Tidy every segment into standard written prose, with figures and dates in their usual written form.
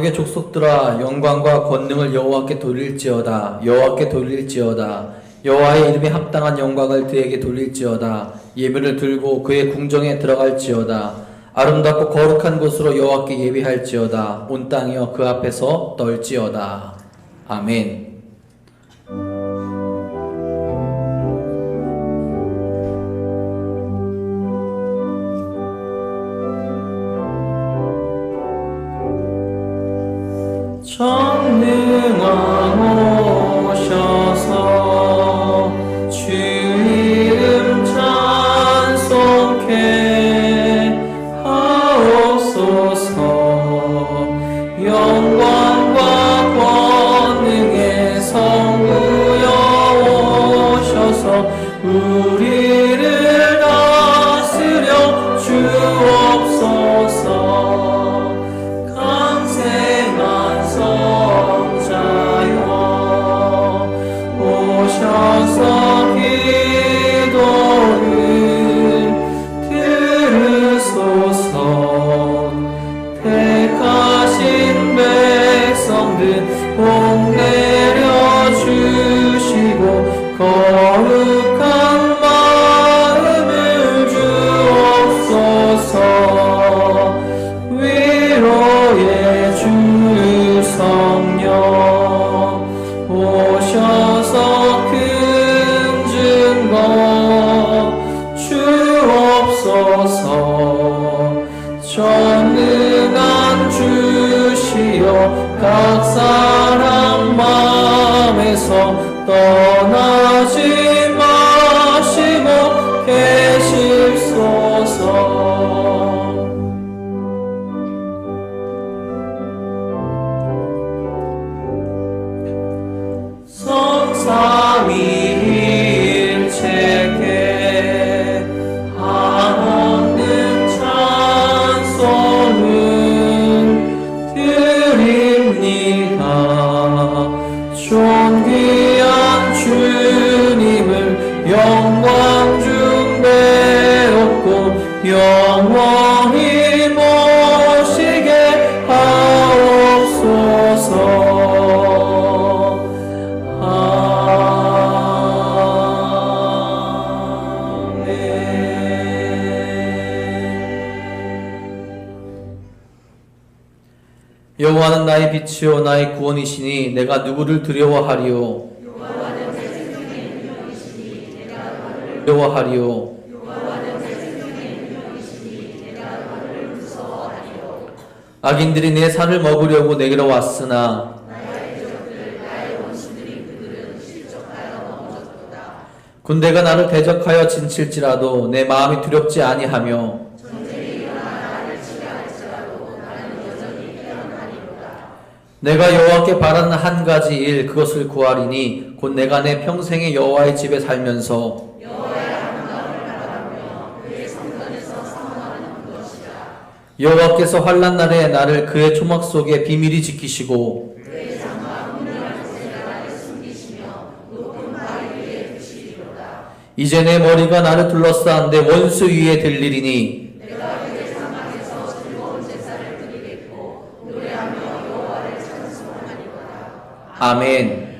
만국의 족속들아 영광과 권능을 여호와께 돌릴지어다. 여호와께 돌릴지어다. 여호와의 이름에 합당한 영광을 그에게 돌릴지어다. 예배를 들고 그의 궁정에 들어갈지어다. 아름답고 거룩한 곳으로 여호와께 예배할지어다. 온 땅이여 그 앞에서 떨지어다. 아멘. 전능왕 오셔서 주 이름 찬송케 하옵소서. 영광과 권능의 성부여 오셔서 우리를 다스려 주옵소서. 오셔서 기도를 들으소서. 택하신 백성들 복 내려주시고 거룩한 마음을 주옵소서. 위로의 주 성령 오셔서 큰 증거 주옵소서. 전능한 주시여 각 사람 마음에서 떠나지 마시고 계십소서. 삼위일체께 한없는 찬송을 드립니다. 존귀한 주님을 영광 중 배웠고 영원히 모시게 하옵소서. 여호와는 나의 빛이요 나의 구원이시니 내가 누구를 두려워하리요. 두려워하리요. 악인들이 내 살을 먹으려고 내게로 왔으나 군대가 나를 대적하여 진칠지라도 내 마음이 두렵지 아니하며 내가 여호와께 바라는 한 가지 일 그것을 구하리니 곧 내가 내 평생에 여호와의 집에 살면서 여호와께서 환난 날에 나를 그의 초막 속에 비밀히 지키시고 이제 내 머리가 나를 둘러싼 내 원수 위에 들리리니 아멘.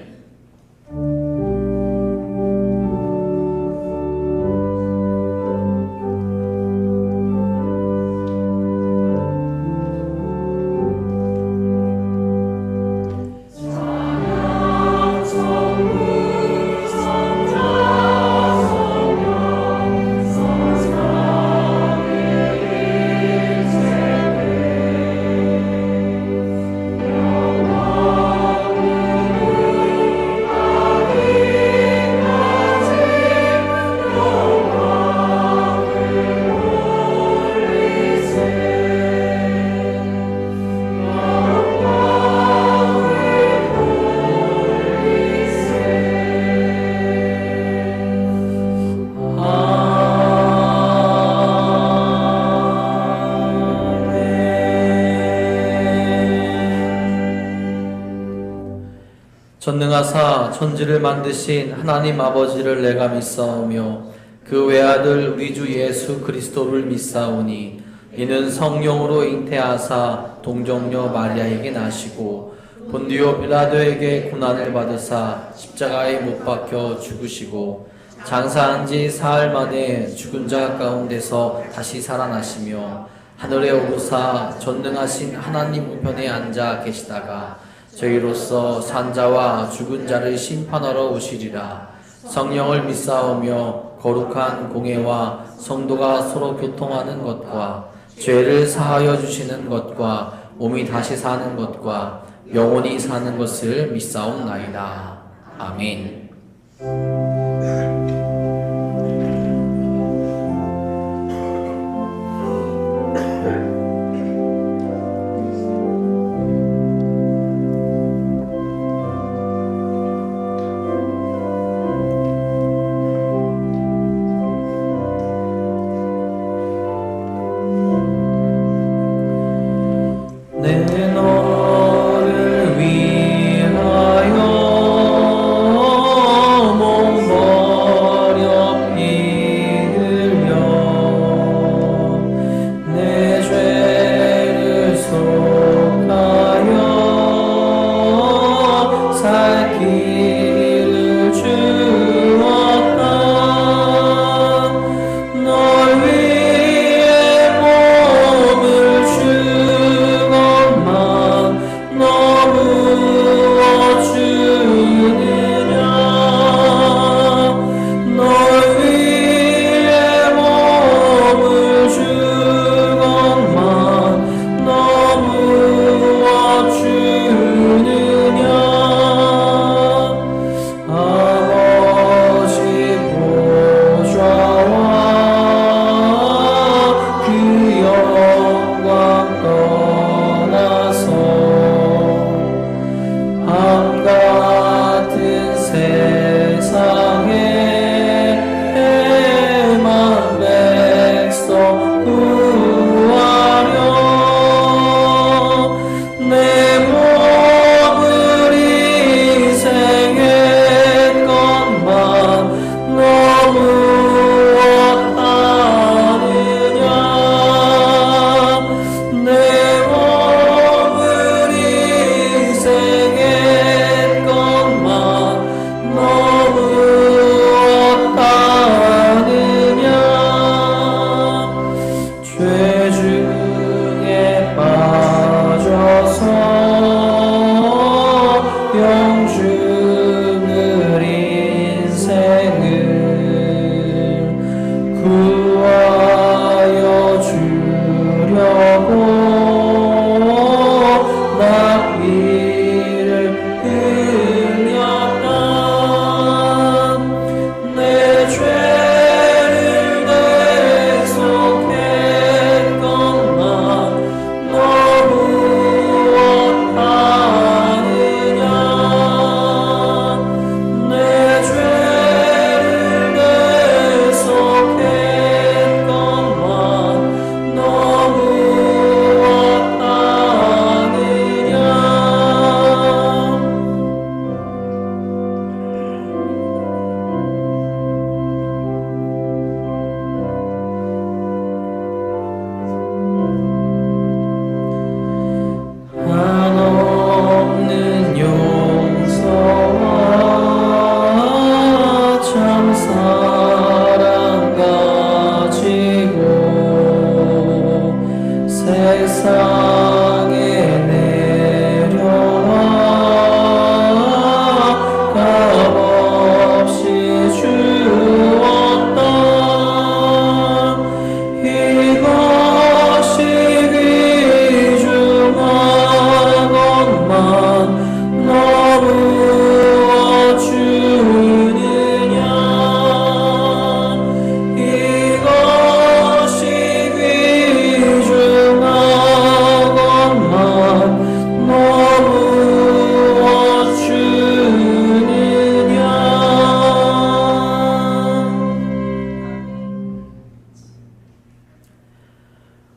전능하사 천지를 만드신 하나님 아버지를 내가 믿사오며 그 외아들 우리 주 예수 그리스도를 믿사오니 이는 성령으로 잉태하사 동정녀 마리아에게 나시고 본디오 빌라도에게 고난을 받으사 십자가에 못 박혀 죽으시고 장사한 지 사흘 만에 죽은 자 가운데서 다시 살아나시며 하늘에 오르사 전능하신 하나님 우편에 앉아 계시다가 저희로서 산자와 죽은 자를 심판하러 오시리라. 성령을 믿사오며 거룩한 공예와 성도가 서로 교통하는 것과 죄를 사하여 주시는 것과 몸이 다시 사는 것과 영원히 사는 것을 믿사옵나이다. 아멘.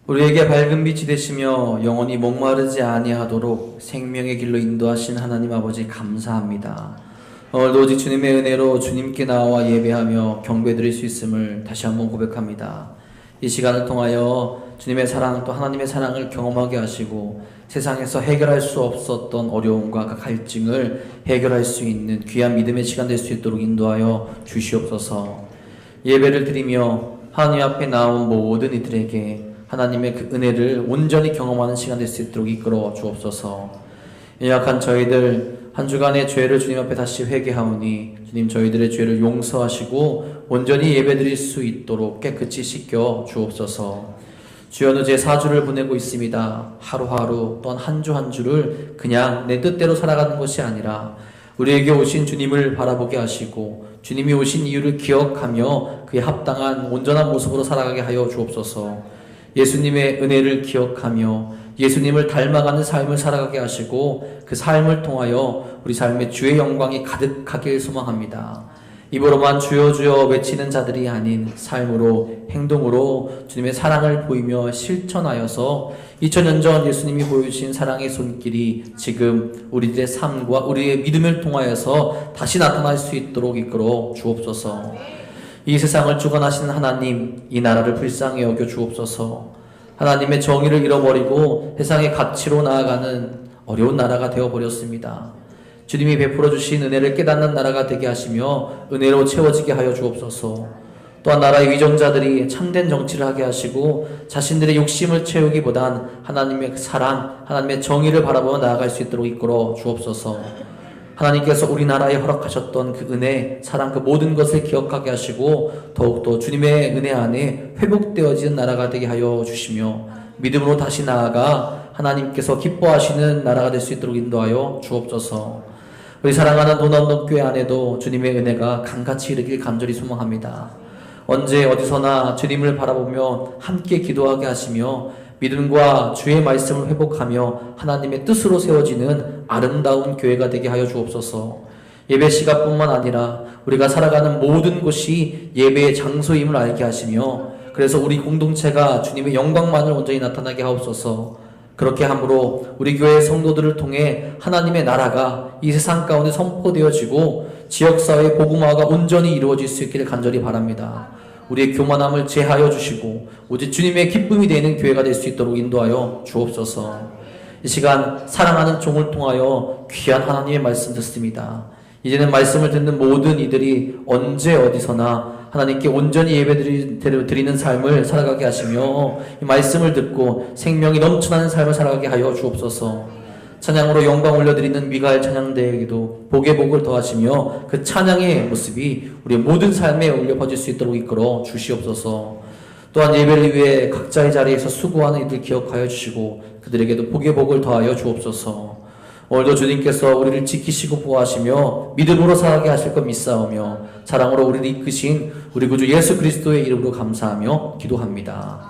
우리에게 밝은 빛이 되시며 영원히 목마르지 아니하도록 생명의 길로 인도하신 하나님 아버지 감사합니다. 오늘도 오직 주님의 은혜로 주님께 나와 예배하며 경배드릴 수 있음을 다시 한번 고백합니다. 이 시간을 통하여 주님의 사랑 또 하나님의 사랑을 경험하게 하시고 세상에서 해결할 수 없었던 어려움과 갈증을 해결할 수 있는 귀한 믿음의 시간 될 수 있도록 인도하여 주시옵소서. 예배를 드리며 하나님 앞에 나온 모든 이들에게 하나님의 그 은혜를 온전히 경험하는 시간 될 수 있도록 이끌어 주옵소서. 연약한 저희들 한 주간의 죄를 주님 앞에 다시 회개하오니 주님 저희들의 죄를 용서하시고 온전히 예배드릴 수 있도록 깨끗이 씻겨 주옵소서. 주여 제 4주를 보내고 있습니다. 하루하루 또한 한 주 한 주를 그냥 내 뜻대로 살아가는 것이 아니라 우리에게 오신 주님을 바라보게 하시고 주님이 오신 이유를 기억하며 그에 합당한 온전한 모습으로 살아가게 하여 주옵소서. 예수님의 은혜를 기억하며 예수님을 닮아가는 삶을 살아가게 하시고 그 삶을 통하여 우리 삶에 주의 영광이 가득하길 소망합니다. 입으로만 주여 주여 외치는 자들이 아닌 삶으로 행동으로 주님의 사랑을 보이며 실천하여서 2000년 전 예수님이 보여주신 사랑의 손길이 지금 우리들의 삶과 우리의 믿음을 통하여서 다시 나타날 수 있도록 이끌어 주옵소서. 이 세상을 주관하시는 하나님, 이 나라를 불쌍히 여겨 주옵소서. 하나님의 정의를 잃어버리고 세상의 가치로 나아가는 어려운 나라가 되어버렸습니다. 주님이 베풀어 주신 은혜를 깨닫는 나라가 되게 하시며 은혜로 채워지게 하여 주옵소서. 또한 나라의 위정자들이 참된 정치를 하게 하시고 자신들의 욕심을 채우기보단 하나님의 사랑, 하나님의 정의를 바라보며 나아갈 수 있도록 이끌어 주옵소서. 하나님께서 우리나라에 허락하셨던 그 은혜, 사랑 그 모든 것을 기억하게 하시고 더욱더 주님의 은혜 안에 회복되어지는 나라가 되게 하여 주시며 믿음으로 다시 나아가 하나님께서 기뻐하시는 나라가 될 수 있도록 인도하여 주옵소서. 우리 사랑하는 도남동교회 안에도 주님의 은혜가 강같이 이르길 간절히 소망합니다. 언제 어디서나 주님을 바라보며 함께 기도하게 하시며 믿음과 주의 말씀을 회복하며 하나님의 뜻으로 세워지는 아름다운 교회가 되게 하여 주옵소서. 예배 시간뿐만 아니라 우리가 살아가는 모든 곳이 예배의 장소임을 알게 하시며 그래서 우리 공동체가 주님의 영광만을 온전히 나타나게 하옵소서. 그렇게 함으로 우리 교회 성도들을 통해 하나님의 나라가 이 세상 가운데 선포되어지고 지역사회의 복음화가 온전히 이루어질 수 있기를 간절히 바랍니다. 우리의 교만함을 제하여 주시고 오직 주님의 기쁨이 되는 교회가 될 수 있도록 인도하여 주옵소서. 이 시간 사랑하는 종을 통하여 귀한 하나님의 말씀 듣습니다. 이제는 말씀을 듣는 모든 이들이 언제 어디서나 하나님께 온전히 예배드리는 삶을 살아가게 하시며 이 말씀을 듣고 생명이 넘쳐나는 삶을 살아가게 하여 주옵소서. 찬양으로 영광 올려드리는 미가엘 찬양대에게도 복의 복을 더하시며 그 찬양의 모습이 우리의 모든 삶에 울려 퍼질 수 있도록 이끌어 주시옵소서. 또한 예배를 위해 각자의 자리에서 수고하는 이들 기억하여 주시고 그들에게도 복의 복을 더하여 주옵소서. 오늘도 주님께서 우리를 지키시고 보호하시며 믿음으로 살아가게 하실 것 믿사오며 사랑으로 우리를 이끄신 우리 구주 예수 그리스도의 이름으로 감사하며 기도합니다.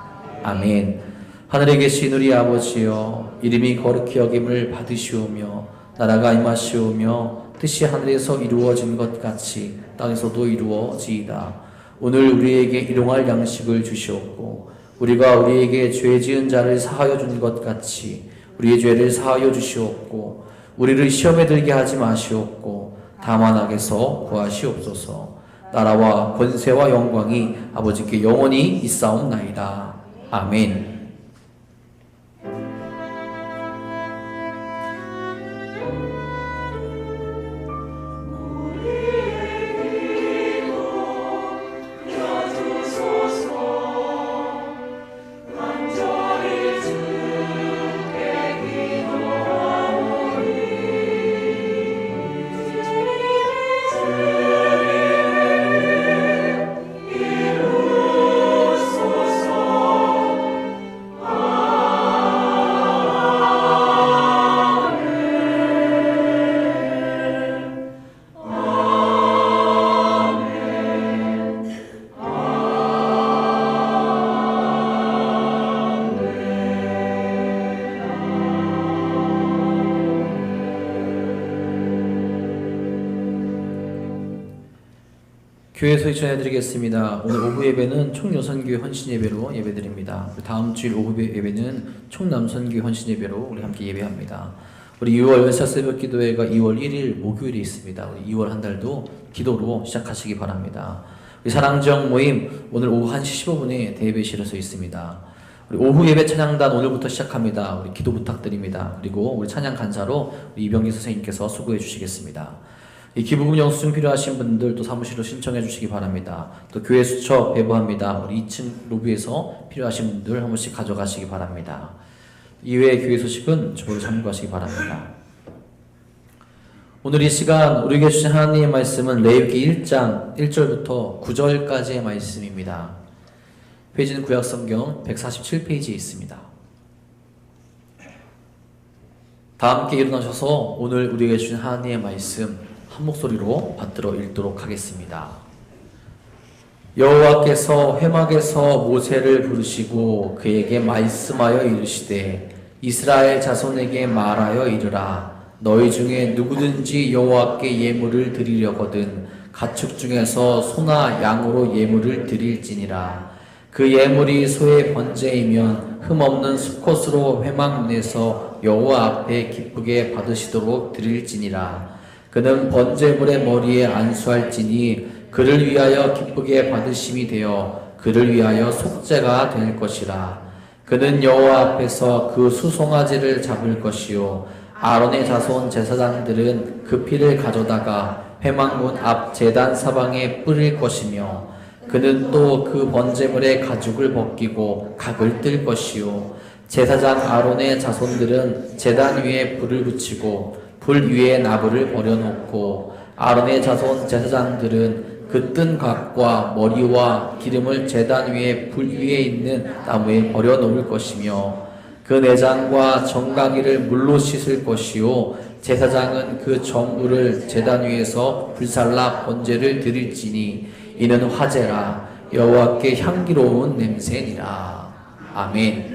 아멘. 하늘에 계신 우리 아버지여, 이름이 거룩히 여김을 받으시오며 나라가 임하시오며 뜻이 하늘에서 이루어진 것 같이 땅에서도 이루어지이다. 오늘 우리에게 일용할 양식을 주시옵고 우리가 우리에게 죄 지은 자를 사하여 준 것 같이 우리의 죄를 사하여 주시옵고 우리를 시험에 들게 하지 마시옵고 다만 악에서 구하시옵소서. 나라와 권세와 영광이 아버지께 영원히 있사옵나이다. 아멘. 교회에서 전해드리겠습니다. 오늘 오후 예배는 총여선교회 헌신예배로 예배드립니다. 다음 주일 오후 예배는 총남선교회 헌신예배로 우리 함께 예배합니다. 우리 2월 연사 새벽 기도회가 2월 1일 목요일에 있습니다. 우리 2월 한 달도 기도로 시작하시기 바랍니다. 우리 사랑지역 모임 오늘 오후 1시 15분에 대예배실에서 있습니다. 우리 오후 예배 찬양단 오늘부터 시작합니다. 우리 기도 부탁드립니다. 그리고 우리 찬양 간사로 우리 이병기 선생님께서 수고해 주시겠습니다. 이 기부금 영수증 필요하신 분들 또 사무실로 신청해 주시기 바랍니다. 또 교회 수첩 배부합니다. 우리 2층 로비에서 필요하신 분들 한 번씩 가져가시기 바랍니다. 이외의 교회 소식은 저보고 참고하시기 바랍니다. 오늘 이 시간 우리에게 주신 하나님의 말씀은 레위기 1장 1절부터 9절까지의 말씀입니다. 페이지는 구약성경 147페이지에 있습니다. 다 함께 일어나셔서 오늘 우리에게 주신 하나님의 말씀 한 목소리로 받들어 읽도록 하겠습니다. 여호와께서 회막에서 모세를 부르시고 그에게 말씀하여 이르시되 이스라엘 자손에게 말하여 이르라. 너희 중에 누구든지 여호와께 예물을 드리려거든 가축 중에서 소나 양으로 예물을 드릴지니라. 그 예물이 소의 번제이면 흠없는 수컷으로 회막 내서 여호와 앞에 기쁘게 받으시도록 드릴지니라. 그는 번제물의 머리에 안수할지니 그를 위하여 기쁘게 받으심이 되어 그를 위하여 속죄가 될 것이라. 그는 여호와 앞에서 그 수송아지를 잡을 것이요 아론의 자손 제사장들은 그 피를 가져다가 회막문 앞 제단 사방에 뿌릴 것이며 그는 또 그 번제물의 가죽을 벗기고 각을 뜰 것이요 제사장 아론의 자손들은 제단 위에 불을 붙이고 불 위에 나무를 버려놓고 아론의 자손 제사장들은 그 뜬 각과 머리와 기름을 제단 위에 불 위에 있는 나무에 버려놓을 것이며 그 내장과 정강이를 물로 씻을 것이요 제사장은 그 전부를 제단 위에서 불살라 번제를 드릴지니 이는 화제라 여호와께 향기로운 냄새니라. 아멘.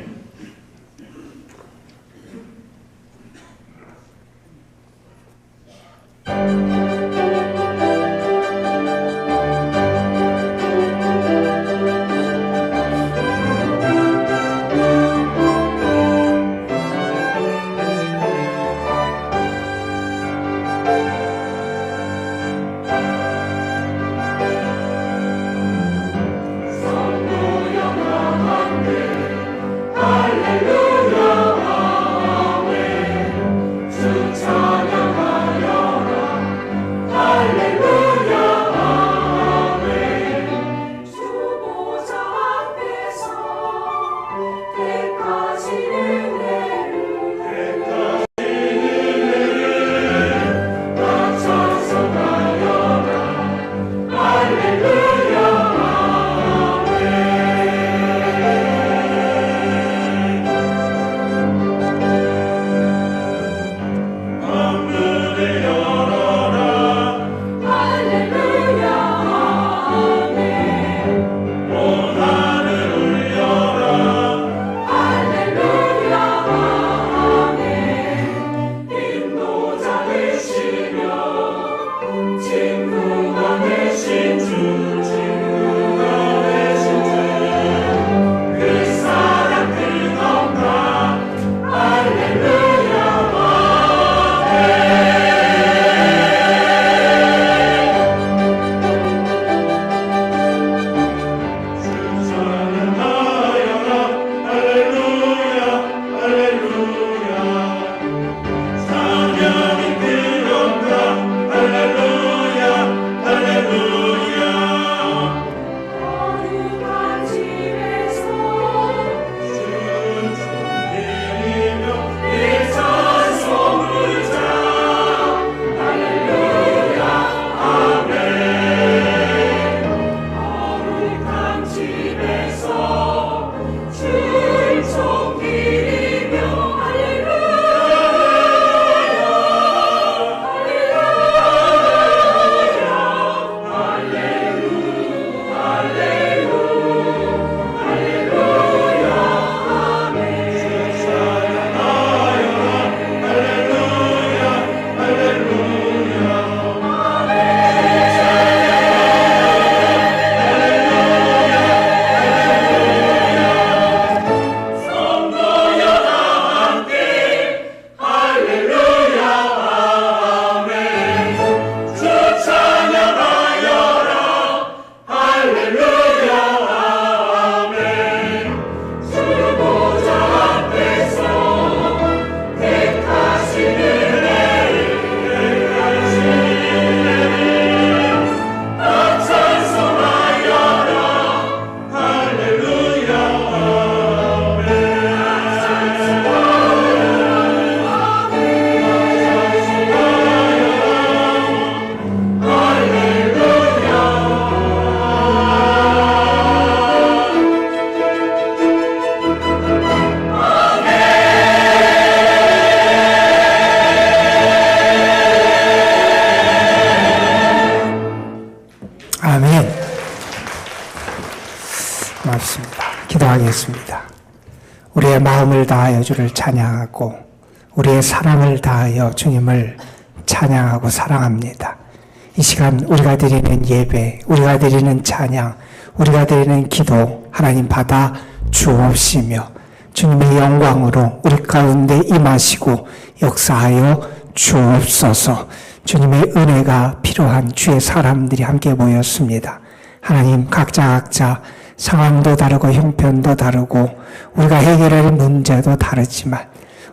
아멘. 고맙습니다. 기도하겠습니다. 우리의 마음을 다하여 주를 찬양하고 우리의 사랑을 다하여 주님을 찬양하고 사랑합니다. 이 시간 우리가 드리는 예배, 우리가 드리는 찬양, 우리가 드리는 기도 하나님 받아 주옵시며 주님의 영광으로 우리 가운데 임하시고 역사하여 주옵소서. 주님의 은혜가 필요한 주의 사람들이 함께 모였습니다. 하나님 각자 상황도 다르고 형편도 다르고 우리가 해결할 문제도 다르지만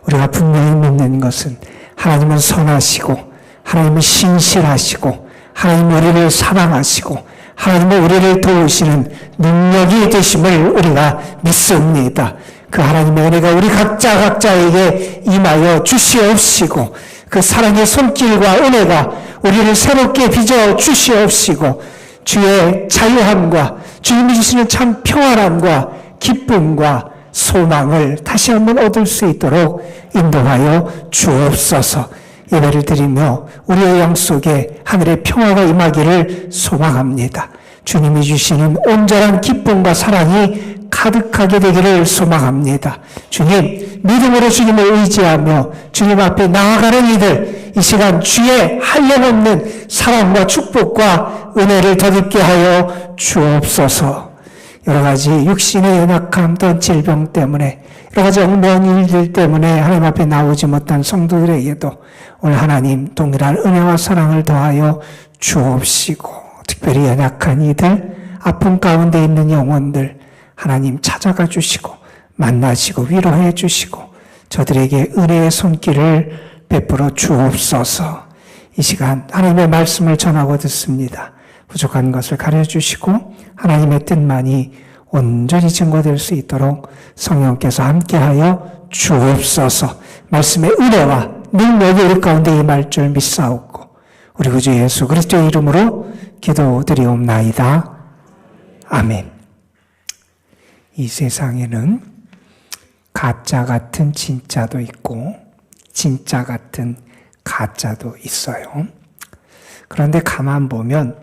우리가 분명히 믿는 것은 하나님은 선하시고 하나님은 신실하시고 하나님은 우리를 사랑하시고 하나님은 우리를 도우시는 능력이 되심을 우리가 믿습니다. 그 하나님의 은혜가 우리 각자에게 임하여 주시옵시고 그 사랑의 손길과 은혜가 우리를 새롭게 빚어 주시옵시고 주의 자유함과 주님이 주시는 참 평안함과 기쁨과 소망을 다시 한번 얻을 수 있도록 인도하여 주옵소서. 예배를 드리며 우리의 영 속에 하늘의 평화가 임하기를 소망합니다. 주님이 주시는 온전한 기쁨과 사랑이 가득하게 되기를 소망합니다. 주님, 믿음으로 주님을 의지하며 주님 앞에 나아가는 이들, 이 시간 주의 한량없는 사랑과 축복과 은혜를 덧입게 하여 주옵소서. 여러 가지 육신의 연약함 또는 질병 때문에 여러 가지 엉뚱한 일들 때문에 하나님 앞에 나오지 못한 성도들에게도 오늘 하나님 동일한 은혜와 사랑을 더하여 주옵시고 특별히 연약한 이들, 아픔 가운데 있는 영혼들 하나님 찾아가 주시고 만나시고 위로해 주시고 저들에게 은혜의 손길을 베풀어 주옵소서. 이 시간 하나님의 말씀을 전하고 듣습니다. 부족한 것을 가려주시고 하나님의 뜻만이 온전히 증거될 수 있도록 성령께서 함께하여 주옵소서. 말씀의 은혜와 능력이 우리 가운데 임할 줄 믿사옵고 우리 구주 예수 그리스도의 이름으로 기도드리옵나이다. 아멘. 이 세상에는 가짜 같은 진짜도 있고 진짜 같은 가짜도 있어요. 그런데 가만 보면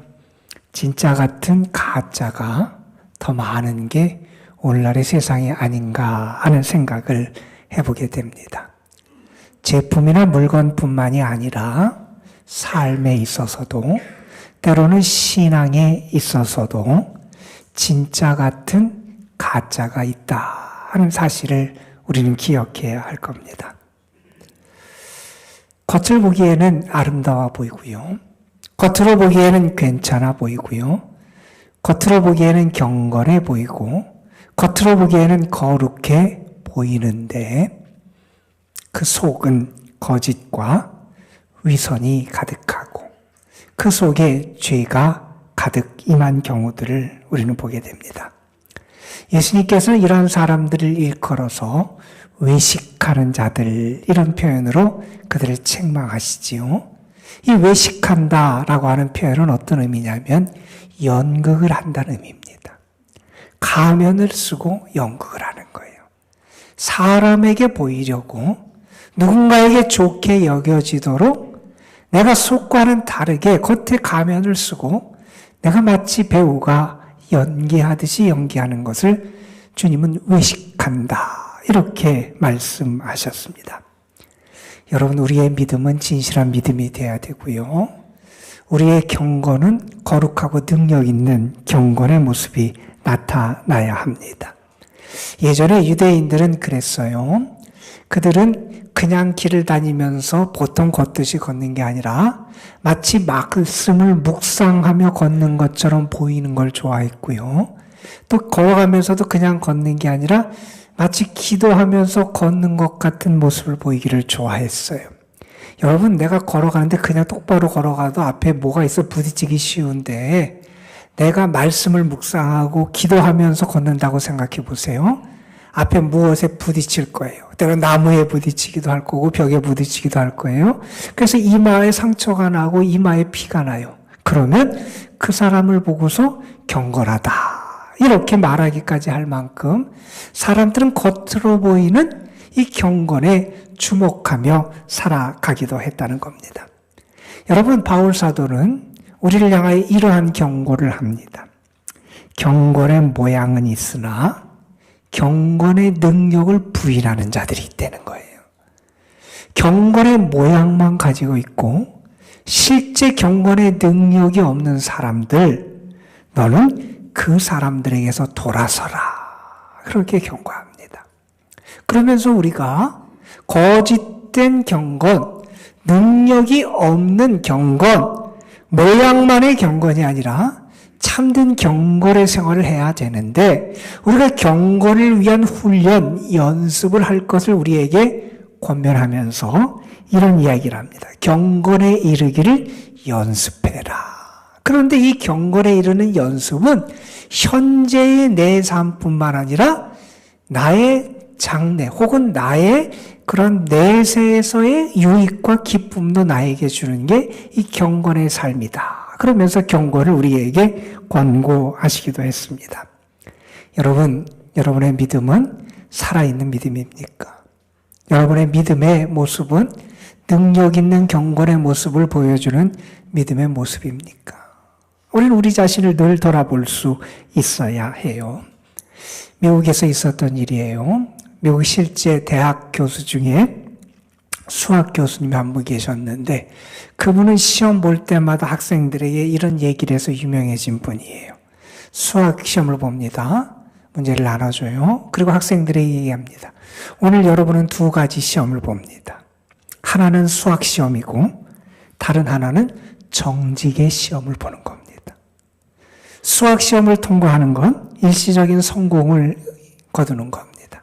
진짜 같은 가짜가 더 많은 게 오늘날의 세상이 아닌가 하는 생각을 해보게 됩니다. 제품이나 물건뿐만이 아니라 삶에 있어서도 때로는 신앙에 있어서도 진짜 같은 가짜가 있다 하는 사실을 우리는 기억해야 할 겁니다. 겉을 보기에는 아름다워 보이고요. 겉으로 보기에는 괜찮아 보이고요. 겉으로 보기에는 경건해 보이고 겉으로 보기에는 거룩해 보이는데 그 속은 거짓과 위선이 가득하고 그 속에 죄가 가득 임한 경우들을 우리는 보게 됩니다. 예수님께서는 이런 사람들을 일컬어서 외식하는 자들 이런 표현으로 그들을 책망하시지요. 이 외식한다라고 하는 표현은 어떤 의미냐면 연극을 한다는 의미입니다. 가면을 쓰고 연극을 하는 거예요. 사람에게 보이려고 누군가에게 좋게 여겨지도록 내가 속과는 다르게 겉에 가면을 쓰고 내가 마치 배우가 연기하듯이 연기하는 것을 주님은 외식한다 이렇게 말씀하셨습니다. 여러분 우리의 믿음은 진실한 믿음이 되어야 되고요. 우리의 경건은 거룩하고 능력 있는 경건의 모습이 나타나야 합니다. 예전에 유대인들은 그랬어요. 그들은 그냥 길을 다니면서 보통 걷듯이 걷는 게 아니라 마치 말씀을 묵상하며 걷는 것처럼 보이는 걸 좋아했고요. 또 걸어가면서도 그냥 걷는 게 아니라 마치 기도하면서 걷는 것 같은 모습을 보이기를 좋아했어요. 여러분 내가 걸어가는데 그냥 똑바로 걸어가도 앞에 뭐가 있어 부딪히기 쉬운데 내가 말씀을 묵상하고 기도하면서 걷는다고 생각해 보세요. 앞에 무엇에 부딪힐 거예요. 때로 나무에 부딪히기도 할 거고 벽에 부딪히기도 할 거예요. 그래서 이마에 상처가 나고 이마에 피가 나요. 그러면 그 사람을 보고서 경건하다 이렇게 말하기까지 할 만큼 사람들은 겉으로 보이는 이 경건에 주목하며 살아가기도 했다는 겁니다. 여러분 바울 사도는 우리를 향하여 이러한 경고를 합니다. 경건의 모양은 있으나 경건의 능력을 부인하는 자들이 있다는 거예요. 경건의 모양만 가지고 있고 실제 경건의 능력이 없는 사람들, 너는 그 사람들에게서 돌아서라. 그렇게 경고합니다. 그러면서 우리가 거짓된 경건, 능력이 없는 경건, 모양만의 경건이 아니라 참된 경건의 생활을 해야 되는데 우리가 경건을 위한 훈련, 연습을 할 것을 우리에게 권면하면서 이런 이야기를 합니다. 경건에 이르기를 연습해라. 그런데 이 경건에 이르는 연습은 현재의 내 삶뿐만 아니라 나의 장래 혹은 나의 그런 내세에서의 유익과 기쁨도 나에게 주는 게 이 경건의 삶이다. 그러면서 경건을 우리에게 권고하시기도 했습니다. 여러분, 여러분의 믿음은 살아있는 믿음입니까? 여러분의 믿음의 모습은 능력 있는 경건의 모습을 보여주는 믿음의 모습입니까? 우리는 우리 자신을 늘 돌아볼 수 있어야 해요. 미국에서 있었던 일이에요. 미국 실제 대학 교수 중에 수학 교수님이 한 분 계셨는데 그분은 시험 볼 때마다 학생들에게 이런 얘기를 해서 유명해진 분이에요. 수학 시험을 봅니다. 문제를 나눠줘요. 그리고 학생들에게 얘기합니다. 오늘 여러분은 두 가지 시험을 봅니다. 하나는 수학 시험이고 다른 하나는 정직의 시험을 보는 겁니다. 수학 시험을 통과하는 건 일시적인 성공을 거두는 겁니다.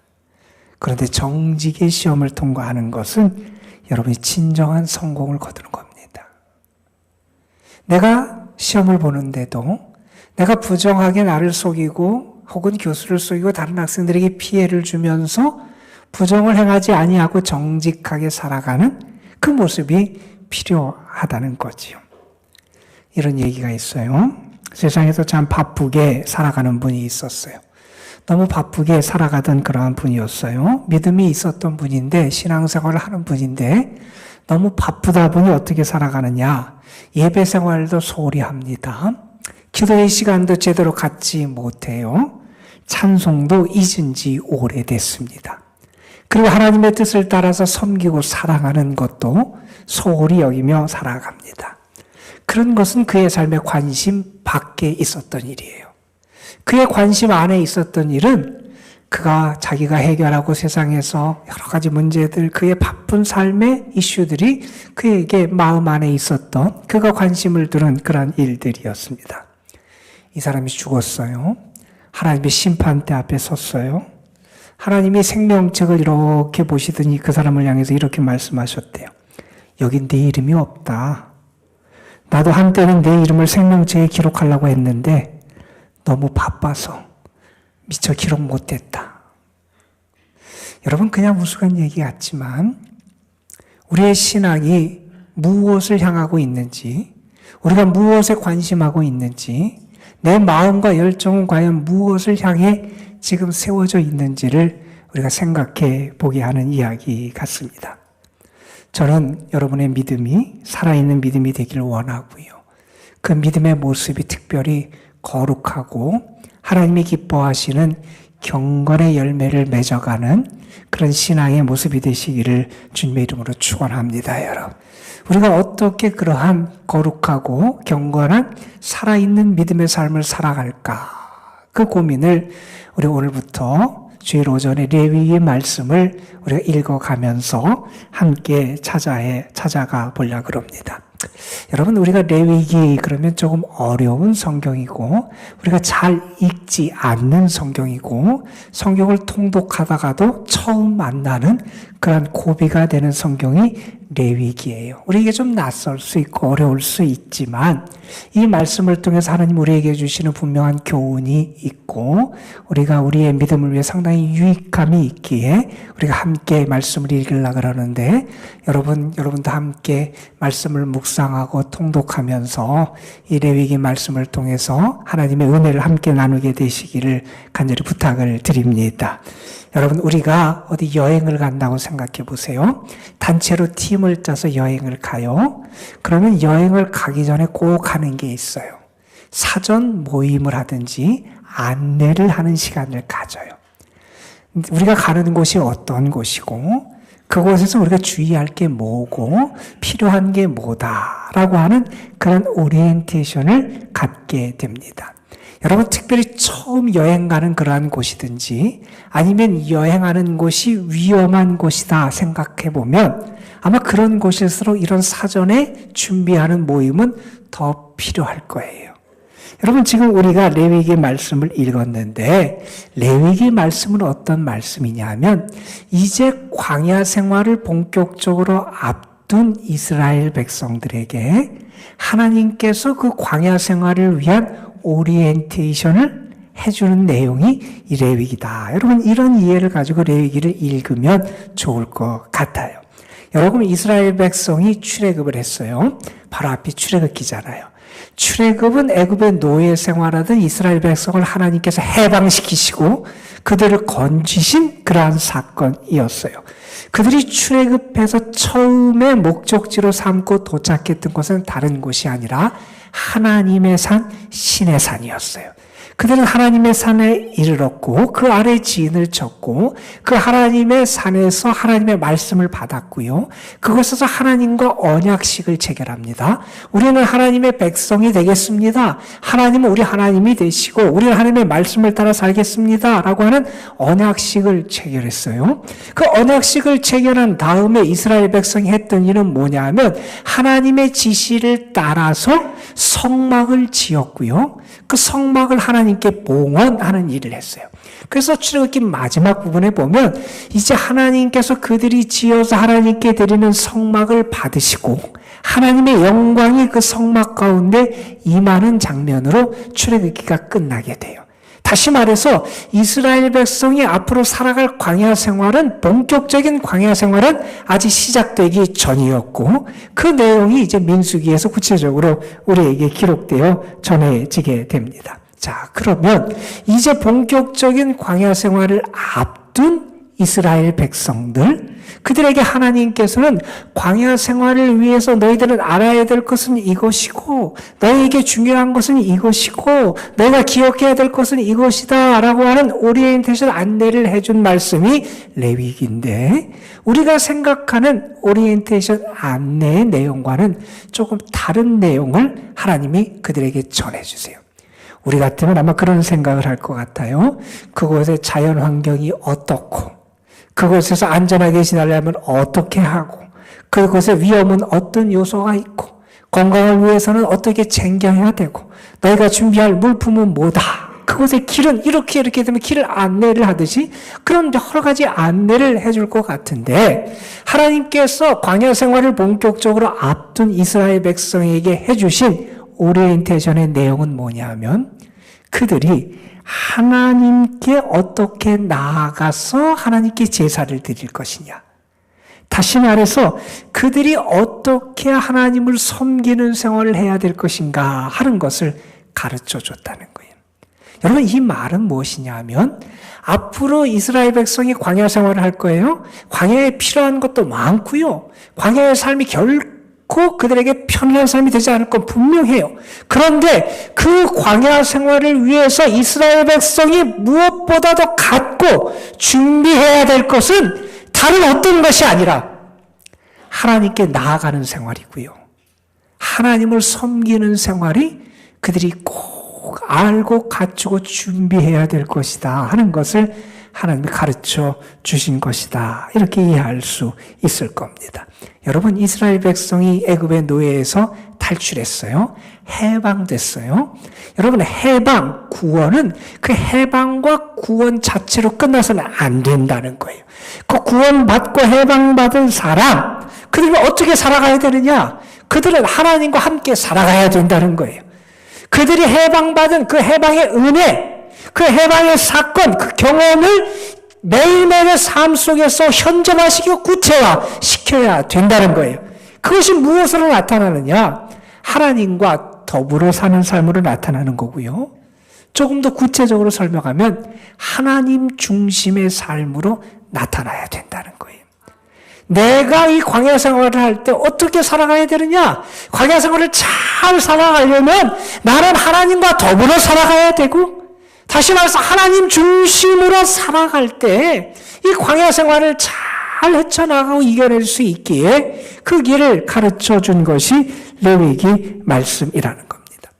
그런데 정직의 시험을 통과하는 것은 여러분이 진정한 성공을 거두는 겁니다. 내가 시험을 보는데도 내가 부정하게 나를 속이고 혹은 교수를 속이고 다른 학생들에게 피해를 주면서 부정을 행하지 아니하고 정직하게 살아가는 그 모습이 필요하다는 거지요. 이런 얘기가 있어요. 세상에서 참 바쁘게 살아가는 분이 있었어요. 너무 바쁘게 살아가던 그러한 분이었어요. 믿음이 있었던 분인데 신앙생활을 하는 분인데 너무 바쁘다 보니 어떻게 살아가느냐. 예배 생활도 소홀히 합니다. 기도의 시간도 제대로 갖지 못해요. 찬송도 잊은 지 오래됐습니다. 그리고 하나님의 뜻을 따라서 섬기고 사랑하는 것도 소홀히 여기며 살아갑니다. 그런 것은 그의 삶의 관심 밖에 있었던 일이에요. 그의 관심 안에 있었던 일은 그가 자기가 해결하고 세상에서 여러 가지 문제들, 그의 바쁜 삶의 이슈들이 그에게 마음 안에 있었던 그가 관심을 두는 그런 일들이었습니다. 이 사람이 죽었어요. 하나님의 심판대 앞에 섰어요. 하나님이 생명책을 이렇게 보시더니 그 사람을 향해서 이렇게 말씀하셨대요. 여긴 내 이름이 없다. 나도 한때는 내 이름을 생명책에 기록하려고 했는데 너무 바빠서 미처 기록 못했다. 여러분 그냥 우스운 얘기 같지만 우리의 신앙이 무엇을 향하고 있는지, 우리가 무엇에 관심하고 있는지, 내 마음과 열정은 과연 무엇을 향해 지금 세워져 있는지를 우리가 생각해 보게 하는 이야기 같습니다. 저는 여러분의 믿음이 살아있는 믿음이 되기를 원하고요. 그 믿음의 모습이 특별히 거룩하고 하나님이 기뻐하시는 경건의 열매를 맺어가는 그런 신앙의 모습이 되시기를 주님의 이름으로 축원합니다, 여러분. 우리가 어떻게 그러한 거룩하고 경건한 살아있는 믿음의 삶을 살아갈까? 그 고민을 우리 오늘부터 주일 오전에 레위기의 말씀을 우리가 읽어가면서 함께 찾아가 보려고 합니다. 여러분 우리가 레위기 그러면 조금 어려운 성경이고 우리가 잘 읽지 않는 성경이고 성경을 통독하다가도 처음 만나는 그런 고비가 되는 성경이 레위기예요. 우리에게 좀 낯설 수 있고 어려울 수 있지만 이 말씀을 통해서 하나님 우리에게 주시는 분명한 교훈이 있고 우리가 우리의 믿음을 위해 상당히 유익함이 있기에 우리가 함께 말씀을 읽으려고 그러는데 여러분도 함께 말씀을 묵상 묵상하고 통독하면서 이 레위기 말씀을 통해서 하나님의 은혜를 함께 나누게 되시기를 간절히 부탁을 드립니다. 여러분, 우리가 어디 여행을 간다고 생각해 보세요. 단체로 팀을 짜서 여행을 가요. 그러면 여행을 가기 전에 꼭 하는 게 있어요. 사전 모임을 하든지 안내를 하는 시간을 가져요. 우리가 가는 곳이 어떤 곳이고 그곳에서 우리가 주의할 게 뭐고 필요한 게 뭐다라고 하는 그런 오리엔테이션을 갖게 됩니다. 여러분, 특별히 처음 여행 가는 그러한 곳이든지 아니면 여행하는 곳이 위험한 곳이다 생각해 보면 아마 그런 곳일수록 이런 사전에 준비하는 모임은 더 필요할 거예요. 여러분, 지금 우리가 레위기 말씀을 읽었는데 레위기 말씀은 어떤 말씀이냐 하면 이제 광야 생활을 본격적으로 앞둔 이스라엘 백성들에게 하나님께서 그 광야 생활을 위한 오리엔테이션을 해주는 내용이 이 레위기다. 여러분, 이런 이해를 가지고 레위기를 읽으면 좋을 것 같아요. 여러분, 이스라엘 백성이 출애굽을 했어요. 바로 앞이 출애굽기잖아요. 출애굽은 애굽의 노예 생활하던 이스라엘 백성을 하나님께서 해방시키시고 그들을 건지신 그러한 사건이었어요. 그들이 출애굽해서 처음에 목적지로 삼고 도착했던 곳은 다른 곳이 아니라 하나님의 산, 신의 산이었어요. 그들은 하나님의 산에 이르렀고 그 아래 지인을 쳤고 그 하나님의 산에서 하나님의 말씀을 받았고요. 그곳에서 하나님과 언약식을 체결합니다. 우리는 하나님의 백성이 되겠습니다. 하나님은 우리 하나님이 되시고 우리는 하나님의 말씀을 따라 살겠습니다. 라고 하는 언약식을 체결했어요. 그 언약식을 체결한 다음에 이스라엘 백성이 했던 일은 뭐냐 하면 하나님의 지시를 따라서 성막을 지었고요. 그 성막을 하나님께 봉헌하는 일을 했어요. 그래서 출애굽기 마지막 부분에 보면 이제 하나님께서 그들이 지어서 하나님께 드리는 성막을 받으시고 하나님의 영광이 그 성막 가운데 임하는 장면으로 출애굽기가 끝나게 돼요. 다시 말해서 이스라엘 백성이 앞으로 살아갈 광야 생활은 본격적인 광야 생활은 아직 시작되기 전이었고 그 내용이 이제 민수기에서 구체적으로 우리에게 기록되어 전해지게 됩니다. 자, 그러면 이제 본격적인 광야 생활을 앞둔 이스라엘 백성들, 그들에게 하나님께서는 광야 생활을 위해서 너희들은 알아야 될 것은 이것이고 너희에게 중요한 것은 이것이고 너희가 기억해야 될 것은 이것이다 라고 하는 오리엔테이션 안내를 해준 말씀이 레위기인데 우리가 생각하는 오리엔테이션 안내의 내용과는 조금 다른 내용을 하나님이 그들에게 전해주세요. 우리 같으면 아마 그런 생각을 할 것 같아요. 그곳의 자연 환경이 어떻고 그곳에서 안전하게 지내려면 어떻게 하고 그곳의 위험은 어떤 요소가 있고 건강을 위해서는 어떻게 챙겨야 되고 너희가 준비할 물품은 뭐다. 그곳의 길은 이렇게 되면 길을 안내를 하듯이 그런 여러 가지 안내를 해줄 것 같은데 하나님께서 광야 생활을 본격적으로 앞둔 이스라엘 백성에게 해주신 오리엔테이션의 내용은 뭐냐면 그들이 하나님께 어떻게 나아가서 하나님께 제사를 드릴 것이냐. 다시 말해서 그들이 어떻게 하나님을 섬기는 생활을 해야 될 것인가 하는 것을 가르쳐 줬다는 거예요. 여러분, 이 말은 무엇이냐 하면 앞으로 이스라엘 백성이 광야 생활을 할 거예요. 광야에 필요한 것도 많고요. 광야의 삶이 결코 그들에게 편리한 삶이 되지 않을 건 분명해요. 그런데 그 광야 생활을 위해서 이스라엘 백성이 무엇보다도 갖고 준비해야 될 것은 다른 어떤 것이 아니라 하나님께 나아가는 생활이고요. 하나님을 섬기는 생활이 그들이 꼭 알고 갖추고 준비해야 될 것이다 하는 것을 하나님이 가르쳐 주신 것이다. 이렇게 이해할 수 있을 겁니다. 여러분, 이스라엘 백성이 애굽의 노예에서 탈출했어요. 해방됐어요. 여러분, 해방, 구원은 그 해방과 구원 자체로 끝나서는 안 된다는 거예요. 그 구원받고 해방받은 사람, 그들이 어떻게 살아가야 되느냐? 그들은 하나님과 함께 살아가야 된다는 거예요. 그들이 해방받은 그 해방의 은혜, 그 해방의 사건, 그 경험을 매일매일의 삶 속에서 현존화시키고 구체화시켜야 된다는 거예요. 그것이 무엇으로 나타나느냐? 하나님과 더불어 사는 삶으로 나타나는 거고요. 조금 더 구체적으로 설명하면 하나님 중심의 삶으로 나타나야 된다는 거예요. 내가 이 광야 생활을 할 때 어떻게 살아가야 되느냐? 광야 생활을 잘 살아가려면 나는 하나님과 더불어 살아가야 되고, 다시 말해서 하나님 중심으로 살아갈 때 이 광야 생활을 잘 헤쳐나가고 이겨낼 수 있기에 그 길을 가르쳐 준 것이 레위기 말씀이라는 겁니다.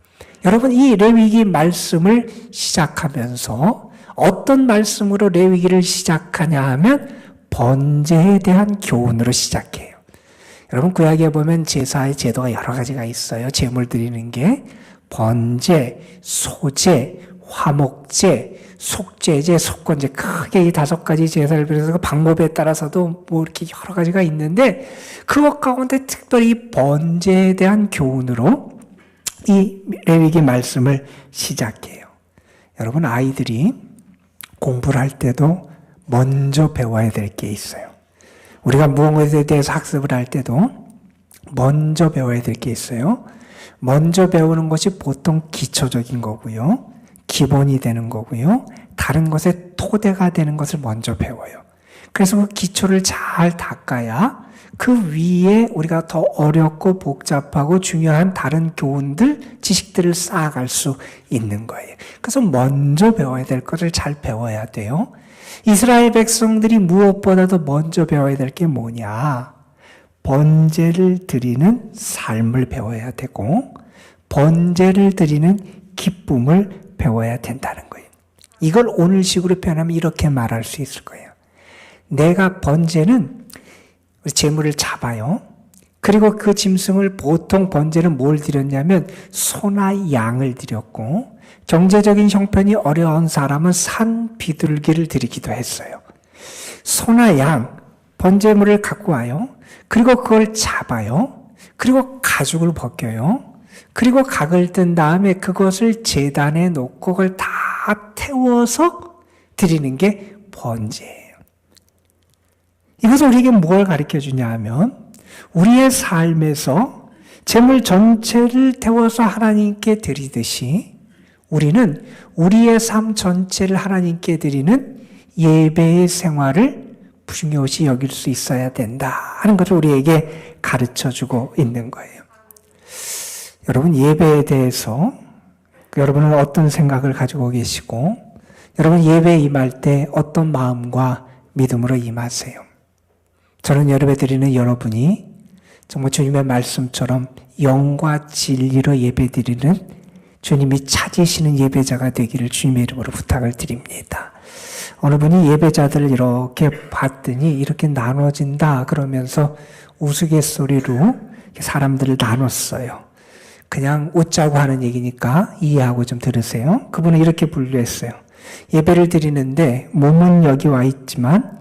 여러분, 이 레위기 말씀을 시작하면서 어떤 말씀으로 레위기를 시작하냐 하면 번제에 대한 교훈으로 시작해요. 여러분, 구약에 보면 제사의 제도가 여러 가지가 있어요. 제물 드리는 게 번제, 소제, 화목제, 속죄제, 속건제, 크게 이 5가지 제사를 비롯해서 그 방법에 따라서도 뭐 이렇게 여러 가지가 있는데, 그것 가운데 특별히 번제에 대한 교훈으로 이 레위기 말씀을 시작해요. 여러분, 아이들이 공부를 할 때도 먼저 배워야 될 게 있어요. 우리가 무엇에 대해서 학습을 할 때도 먼저 배워야 될 게 있어요. 먼저 배우는 것이 보통 기초적인 거고요. 기본이 되는 거고요. 다른 것의 토대가 되는 것을 먼저 배워요. 그래서 그 기초를 잘 닦아야 그 위에 우리가 더 어렵고 복잡하고 중요한 다른 교훈들, 지식들을 쌓아갈 수 있는 거예요. 그래서 먼저 배워야 될 것을 잘 배워야 돼요. 이스라엘 백성들이 무엇보다도 먼저 배워야 될 게 뭐냐? 번제를 드리는 삶을 배워야 되고, 번제를 드리는 기쁨을 배워야 된다는 거예요. 이걸 오늘식으로 표현하면 이렇게 말할 수 있을 거예요. 내가 번제는 제물을 잡아요. 그리고 그 짐승을 보통 번제는 뭘 드렸냐면 소나 양을 드렸고, 경제적인 형편이 어려운 사람은 산 비둘기를 드리기도 했어요. 소나 양, 번제물을 갖고 와요. 그리고 그걸 잡아요. 그리고 가죽을 벗겨요. 그리고 각을 뜬 다음에 그것을 제단에 놓고 그걸 다 태워서 드리는 게 번제예요. 이것은 우리에게 뭘 가르쳐 주냐 하면, 우리의 삶에서 제물 전체를 태워서 하나님께 드리듯이 우리는 우리의 삶 전체를 하나님께 드리는 예배의 생활을 중요시 여길 수 있어야 된다 하는 것을 우리에게 가르쳐주고 있는 거예요. 여러분, 예배에 대해서 여러분은 어떤 생각을 가지고 계시고, 여러분 예배에 임할 때 어떤 마음과 믿음으로 임하세요? 저는 예배 드리는 여러분이 정말 주님의 말씀처럼 영과 진리로 예배 드리는 주님이 찾으시는 예배자가 되기를 주님의 이름으로 부탁을 드립니다. 어느 분이 예배자들을 이렇게 봤더니 이렇게 나눠진다 그러면서 우스갯소리로 사람들을 나눴어요. 그냥 웃자고 하는 얘기니까 이해하고 좀 들으세요. 그분은 이렇게 분류했어요. 예배를 드리는데 몸은 여기 와 있지만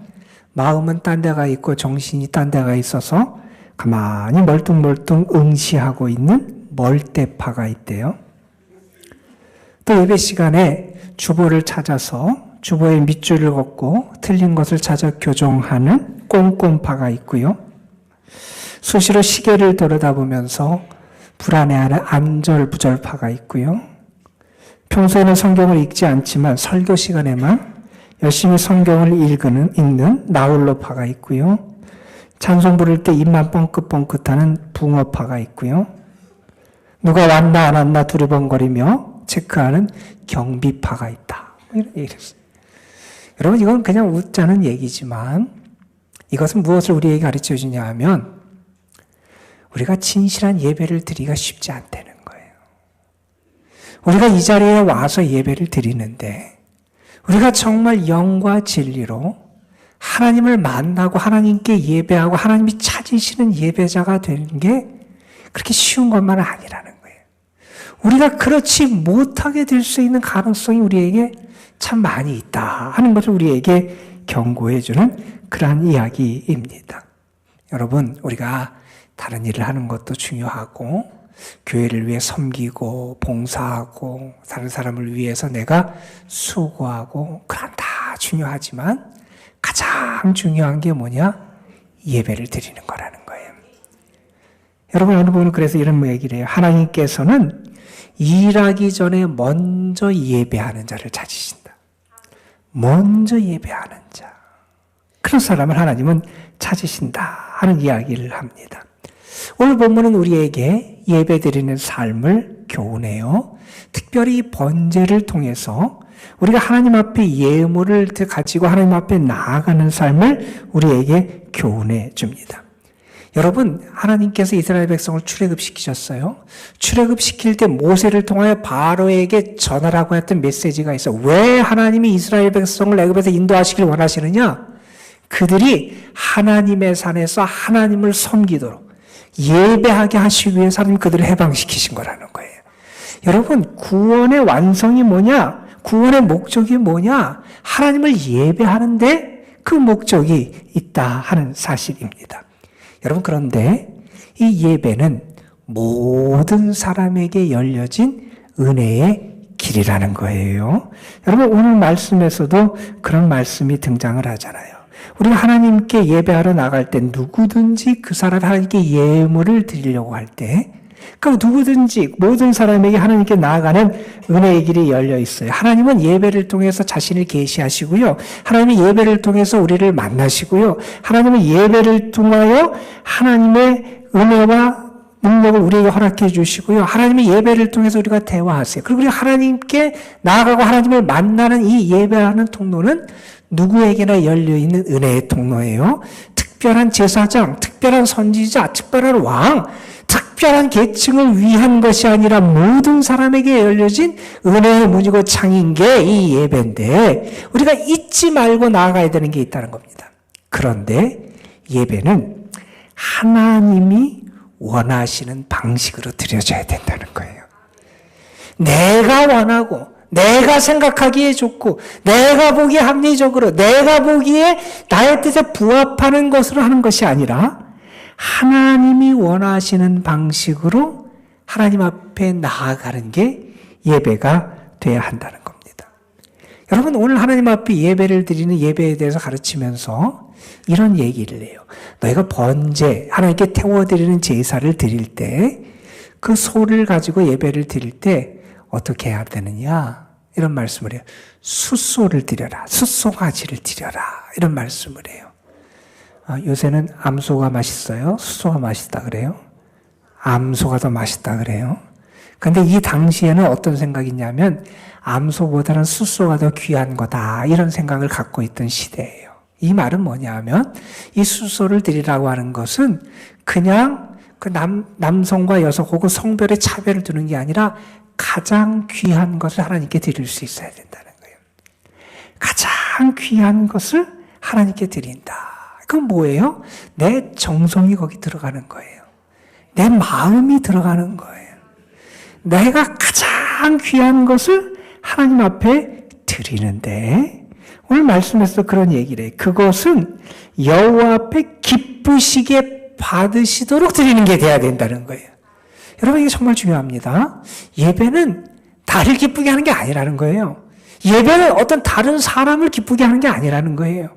마음은 딴 데가 있고 정신이 딴 데가 있어서 가만히 멀뚱멀뚱 응시하고 있는 멀대파가 있대요. 또 예배 시간에 주보를 찾아서 주보에 밑줄을 걷고 틀린 것을 찾아 교정하는 꼼꼼파가 있고요. 수시로 시계를 들여다보면서 불안해하는 안절부절파가 있고요. 평소에는 성경을 읽지 않지만 설교 시간에만 열심히 성경을 읽는 나홀로파가 있고요. 찬송 부를 때 입만 뻥긋뻥긋하는 붕어파가 있고요. 누가 왔나 안 왔나 두리번거리며 체크하는 경비파가 있다. 이런 얘기를 했어요. 여러분, 이건 그냥 웃자는 얘기지만 이것은 무엇을 우리에게 가르쳐 주냐 하면 우리가 진실한 예배를 드리기가 쉽지 않다는 거예요. 우리가 이 자리에 와서 예배를 드리는데 우리가 정말 영과 진리로 하나님을 만나고 하나님께 예배하고 하나님이 찾으시는 예배자가 되는 게 그렇게 쉬운 것만은 아니라는 거예요. 우리가 그렇지 못하게 될 수 있는 가능성이 우리에게 참 많이 있다 하는 것을 우리에게 경고해 주는 그러한 이야기입니다. 여러분, 우리가 다른 일을 하는 것도 중요하고 교회를 위해 섬기고 봉사하고 다른 사람을 위해서 내가 수고하고 그건 다 중요하지만 가장 중요한 게 뭐냐? 예배를 드리는 거라는 거예요. 여러분 어느 부분은 그래서 이런 얘기를 해요. 하나님께서는 일하기 전에 먼저 예배하는 자를 찾으신다. 먼저 예배하는 자. 그런 사람을 하나님은 찾으신다 하는 이야기를 합니다. 오늘 본문은 우리에게 예배드리는 삶을 교훈해요. 특별히 번제를 통해서 우리가 하나님 앞에 예물을 가지고 하나님 앞에 나아가는 삶을 우리에게 교훈해 줍니다. 여러분, 하나님께서 이스라엘 백성을 출애굽시키셨어요. 출애굽시킬 때 모세를 통하여 바로에게 전하라고 했던 메시지가 있어. 왜 하나님이 이스라엘 백성을 애굽에서 인도하시길 원하시느냐? 그들이 하나님의 산에서 하나님을 섬기도록 예배하게 하시기 위해서 하나님 그들을 해방시키신 거라는 거예요. 여러분, 구원의 완성이 뭐냐? 구원의 목적이 뭐냐? 하나님을 예배하는데 그 목적이 있다 하는 사실입니다. 여러분, 그런데 이 예배는 모든 사람에게 열려진 은혜의 길이라는 거예요. 여러분, 오늘 말씀에서도 그런 말씀이 등장을 하잖아요. 우리가 하나님께 예배하러 나갈 때 누구든지 그 사람이 하나님께 예물을 드리려고 할 때 그 누구든지 모든 사람에게 하나님께 나아가는 은혜의 길이 열려 있어요. 하나님은 예배를 통해서 자신을 계시하시고요. 하나님은 예배를 통해서 우리를 만나시고요. 하나님은 예배를 통하여 하나님의 은혜와 능력을 우리에게 허락해 주시고요. 하나님의 예배를 통해서 우리가 대화하세요. 그리고 우리가 하나님께 나아가고 하나님을 만나는 이 예배하는 통로는 누구에게나 열려있는 은혜의 통로예요. 특별한 제사장, 특별한 선지자, 특별한 왕, 특별한 계층을 위한 것이 아니라 모든 사람에게 열려진 은혜의 문이고 창인 게 이 예배인데 우리가 잊지 말고 나아가야 되는 게 있다는 겁니다. 그런데 예배는 하나님이 원하시는 방식으로 드려져야 된다는 거예요. 내가 원하고 내가 생각하기에 좋고 내가 보기에 합리적으로 내가 보기에 나의 뜻에 부합하는 것으로 하는 것이 아니라 하나님이 원하시는 방식으로 하나님 앞에 나아가는 게 예배가 돼야 한다는 겁니다. 여러분, 오늘 하나님 앞에 예배를 드리는 예배에 대해서 가르치면서 이런 얘기를 해요. 너희가 번제, 하나님께 태워드리는 제사를 드릴 때 그 소를 가지고 예배를 드릴 때 어떻게 해야 되느냐? 이런 말씀을 해요. 숫소를 드려라. 숫소가지를 드려라. 이런 말씀을 해요. 요새는 암소가 맛있어요? 숫소가 맛있다 그래요? 암소가 더 맛있다 그래요? 근데 이 당시에는 어떤 생각이냐면 암소보다는 숫소가 더 귀한 거다. 이런 생각을 갖고 있던 시대예요. 이 말은 뭐냐면 이 숫소를 드리라고 하는 것은 그냥 그 남성과 여성 혹은 성별의 차별을 두는 게 아니라 가장 귀한 것을 하나님께 드릴 수 있어야 된다는 거예요. 가장 귀한 것을 하나님께 드린다. 그건 뭐예요? 내 정성이 거기 들어가는 거예요. 내 마음이 들어가는 거예요. 내가 가장 귀한 것을 하나님 앞에 드리는데 오늘 말씀에서 그런 얘기를 해요. 그것은 여호와 앞에 기쁘시게 받으시도록 드리는 게 돼야 된다는 거예요. 여러분, 이게 정말 중요합니다. 예배는 나를 기쁘게 하는 게 아니라는 거예요. 예배는 어떤 다른 사람을 기쁘게 하는 게 아니라는 거예요.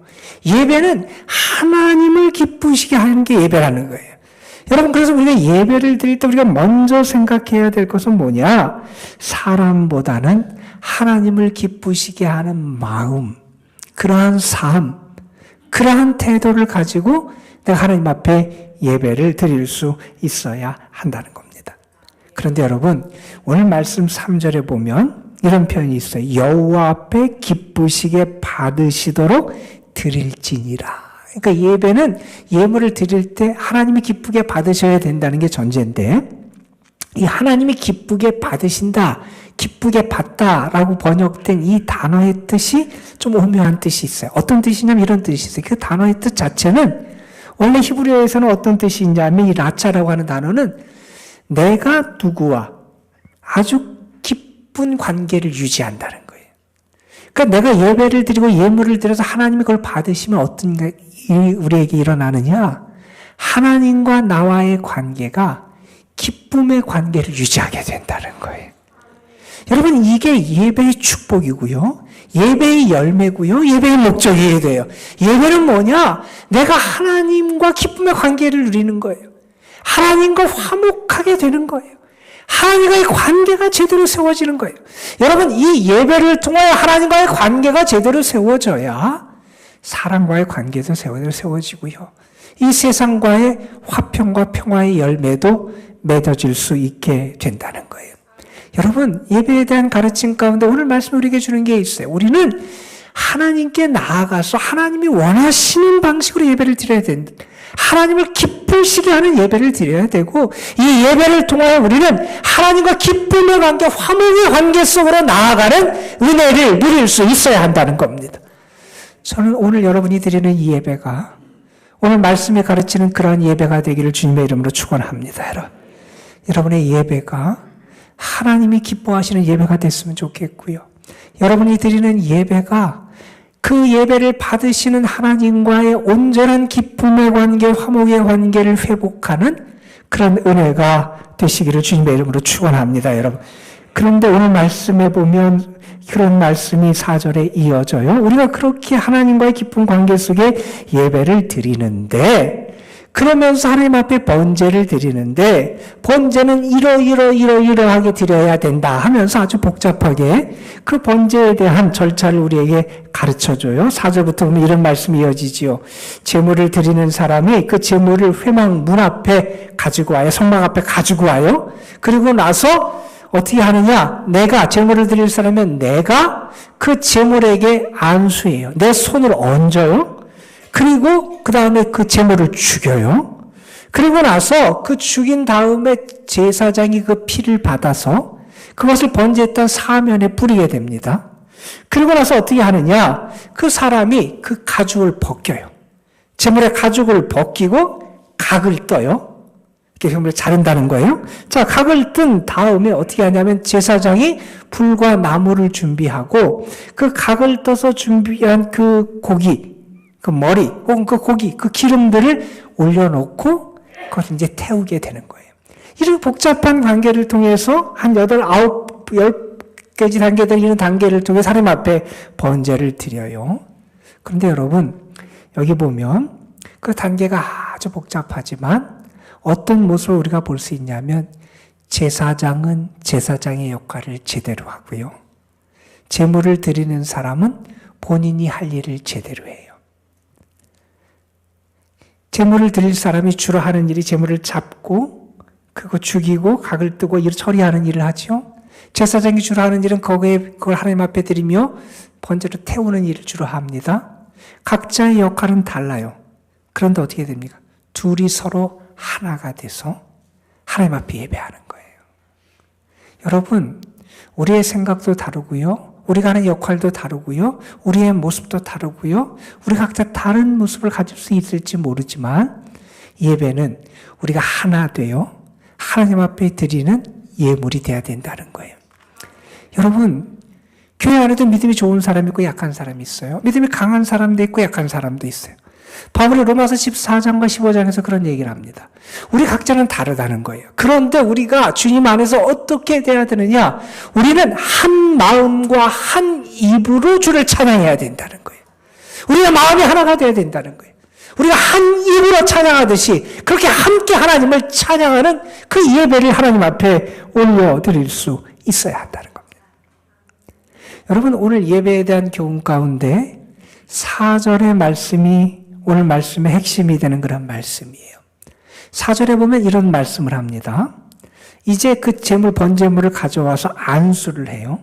예배는 하나님을 기쁘시게 하는 게 예배라는 거예요. 여러분, 그래서 우리가 예배를 드릴 때 우리가 먼저 생각해야 될 것은 뭐냐? 사람보다는 하나님을 기쁘시게 하는 마음, 그러한 삶, 그러한 태도를 가지고 내가 하나님 앞에 예배를 드릴 수 있어야 한다는 겁니다. 그런데 여러분, 오늘 말씀 3절에 보면 이런 표현이 있어요. 여호와 앞에 기쁘시게 받으시도록 드릴지니라. 그러니까 예배는 예물을 드릴 때 하나님이 기쁘게 받으셔야 된다는 게 전제인데 이 하나님이 기쁘게 받으신다, 기쁘게 받다라고 번역된 이 단어의 뜻이 좀 오묘한 뜻이 있어요. 어떤 뜻이냐면 이런 뜻이 있어요. 그 단어의 뜻 자체는 원래 히브리어에서는 어떤 뜻이 있냐면 이 라차라고 하는 단어는 내가 누구와 아주 깊은 관계를 유지한다는 거예요. 그러니까 내가 예배를 드리고 예물을 드려서 하나님이 그걸 받으시면 어떤 일이 우리에게 일어나느냐? 하나님과 나와의 관계가 기쁨의 관계를 유지하게 된다는 거예요. 여러분, 이게 예배의 축복이고요. 예배의 열매고요. 예배의 목적이어야 돼요. 예배는 뭐냐? 내가 하나님과 기쁨의 관계를 누리는 거예요. 하나님과 화목하게 되는 거예요. 하나님과의 관계가 제대로 세워지는 거예요. 여러분, 이 예배를 통하여 하나님과의 관계가 제대로 세워져야 사람과의 관계도 제대로 세워지고요. 이 세상과의 화평과 평화의 열매도 맺어질 수 있게 된다는 거예요. 여러분, 예배에 대한 가르침 가운데 오늘 말씀 우리에게 주는 게 있어요. 우리는 하나님께 나아가서 하나님이 원하시는 방식으로 예배를 드려야 된다. 하나님을 기쁘시게 하는 예배를 드려야 되고, 이 예배를 통하여 우리는 하나님과 기쁨의 관계, 화목의 관계 속으로 나아가는 은혜를 누릴 수 있어야 한다는 겁니다. 저는 오늘 여러분이 드리는 이 예배가, 오늘 말씀에 가르치는 그러한 예배가 되기를 주님의 이름으로 축원합니다. 여러분의 예배가 하나님이 기뻐하시는 예배가 됐으면 좋겠고요. 여러분이 드리는 예배가 그 예배를 받으시는 하나님과의 온전한 기쁨의 관계, 화목의 관계를 회복하는 그런 은혜가 되시기를 주님의 이름으로 축원합니다, 여러분. 그런데 오늘 말씀에 보면 그런 말씀이 4절에 이어져요. 우리가 그렇게 하나님과의 깊은 관계 속에 예배를 드리는데, 그러면서 하나님 앞에 번제를 드리는데, 번제는 이러하게 드려야 된다 하면서 아주 복잡하게 그 번제에 대한 절차를 우리에게 가르쳐줘요. 4절부터 보면 이런 말씀이 이어지지요. 제물을 드리는 사람이 그 제물을 회막 문 앞에 가지고 와요. 성막 앞에 가지고 와요. 그리고 나서 어떻게 하느냐? 내가 제물을 드릴 사람은 내가 그 제물에게 안수해요. 내 손을 얹어요. 그리고 그 다음에 그 제물을 죽여요. 그리고 나서 그 죽인 다음에 제사장이 그 피를 받아서 그것을 번제했던 사면에 뿌리게 됩니다. 그리고 나서 어떻게 하느냐? 그 사람이 그 가죽을 벗겨요. 제물의 가죽을 벗기고 각을 떠요. 이렇게 흉을 자른다는 거예요. 자, 각을 뜬 다음에 어떻게 하냐면 제사장이 불과 나무를 준비하고 그 각을 떠서 준비한 그 고기, 그 머리, 혹은 그 고기, 그 기름들을 올려놓고 그것을 이제 태우게 되는 거예요. 이런 복잡한 단계를 통해서 한 8, 9, 10가지 단계들 이런 단계를 통해 하나님 앞에 번제를 드려요. 그런데 여러분, 여기 보면 그 단계가 아주 복잡하지만 어떤 모습을 우리가 볼 수 있냐면 제사장은 제사장의 역할을 제대로 하고요. 제물을 드리는 사람은 본인이 할 일을 제대로 해요. 제물을 드릴 사람이 주로 하는 일이 제물을 잡고 그거 죽이고 각을 뜨고 일 처리하는 일을 하죠. 제사장이 주로 하는 일은 그걸 하나님 앞에 드리며 번제로 태우는 일을 주로 합니다. 각자의 역할은 달라요. 그런데 어떻게 됩니까? 둘이 서로 하나가 돼서 하나님 앞에 예배하는 거예요. 여러분, 우리의 생각도 다르고요. 우리가 하는 역할도 다르고요. 우리의 모습도 다르고요. 우리 각자 다른 모습을 가질 수 있을지 모르지만 예배는 우리가 하나 되어 하나님 앞에 드리는 예물이 돼야 된다는 거예요. 여러분, 교회 안에도 믿음이 좋은 사람이 있고 약한 사람이 있어요. 믿음이 강한 사람도 있고 약한 사람도 있어요. 바울이 로마서 14장과 15장에서 그런 얘기를 합니다. 우리 각자는 다르다는 거예요. 그런데 우리가 주님 안에서 어떻게 돼야 되느냐? 우리는 한 마음과 한 입으로 주를 찬양해야 된다는 거예요. 우리가 마음이 하나가 돼야 된다는 거예요. 우리가 한 입으로 찬양하듯이 그렇게 함께 하나님을 찬양하는 그 예배를 하나님 앞에 올려드릴 수 있어야 한다는 겁니다. 여러분, 오늘 예배에 대한 교훈 가운데 4절의 말씀이 오늘 말씀의 핵심이 되는 그런 말씀이에요. 4절에 보면 이런 말씀을 합니다. 이제 그 제물, 번제물을 가져와서 안수를 해요.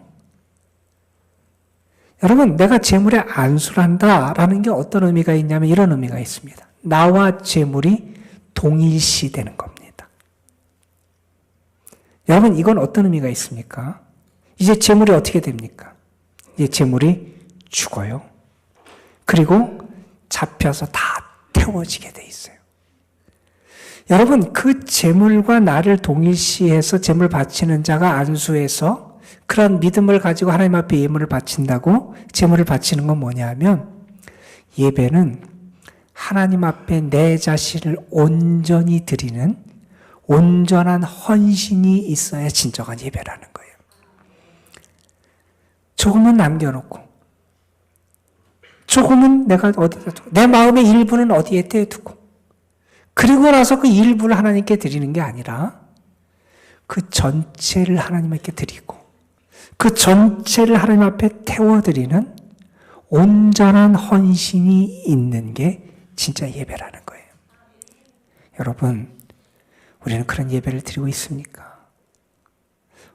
여러분, 내가 제물에 안수를 한다라는 게 어떤 의미가 있냐면 이런 의미가 있습니다. 나와 제물이 동일시 되는 겁니다. 여러분, 이건 어떤 의미가 있습니까? 이제 제물이 어떻게 됩니까? 이제 제물이 죽어요. 그리고 잡혀서 다 태워지게 돼 있어요. 여러분, 그 제물과 나를 동일시해서 제물 바치는 자가 안수해서 그런 믿음을 가지고 하나님 앞에 예물을 바친다고 제물을 바치는 건 뭐냐면 예배는 하나님 앞에 내 자신을 온전히 드리는 온전한 헌신이 있어야 진정한 예배라는 거예요. 조금은 남겨놓고 조금은 내가 어디다 두고 내 마음의 일부는 어디에 떼두고 그리고 나서 그 일부를 하나님께 드리는 게 아니라 그 전체를 하나님께 드리고 그 전체를 하나님 앞에 태워드리는 온전한 헌신이 있는 게 진짜 예배라는 거예요. 여러분, 우리는 그런 예배를 드리고 있습니까?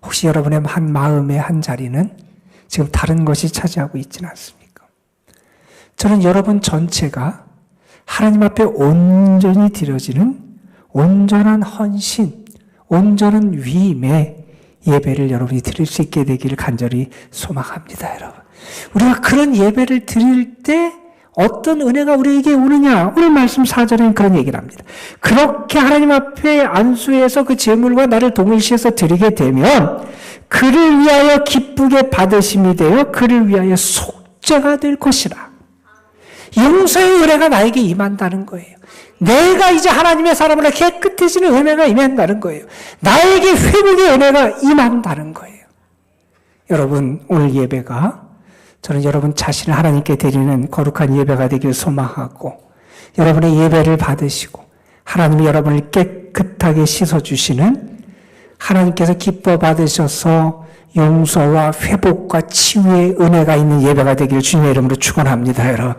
혹시 여러분의 한 마음의 한 자리는 지금 다른 것이 차지하고 있지는 않습니까? 저는 여러분 전체가 하나님 앞에 온전히 드려지는 온전한 헌신, 온전한 위임의 예배를 여러분이 드릴 수 있게 되기를 간절히 소망합니다, 여러분. 우리가 그런 예배를 드릴 때 어떤 은혜가 우리에게 오느냐? 오늘 말씀 4절에는 그런 얘기를 합니다. 그렇게 하나님 앞에 안수해서 그 제물과 나를 동일시해서 드리게 되면 그를 위하여 기쁘게 받으심이 되어 그를 위하여 속죄가 될 것이라. 용서의 은혜가 나에게 임한다는 거예요. 내가 이제 하나님의 사람으로 깨끗해지는 은혜가 임한다는 거예요. 나에게 회복의 은혜가 임한다는 거예요. 여러분, 오늘 예배가 저는 여러분 자신을 하나님께 드리는 거룩한 예배가 되길 소망하고 여러분의 예배를 받으시고 하나님이 여러분을 깨끗하게 씻어주시는 하나님께서 기뻐 받으셔서 용서와 회복과 치유의 은혜가 있는 예배가 되길 주님의 이름으로 축원합니다, 여러분.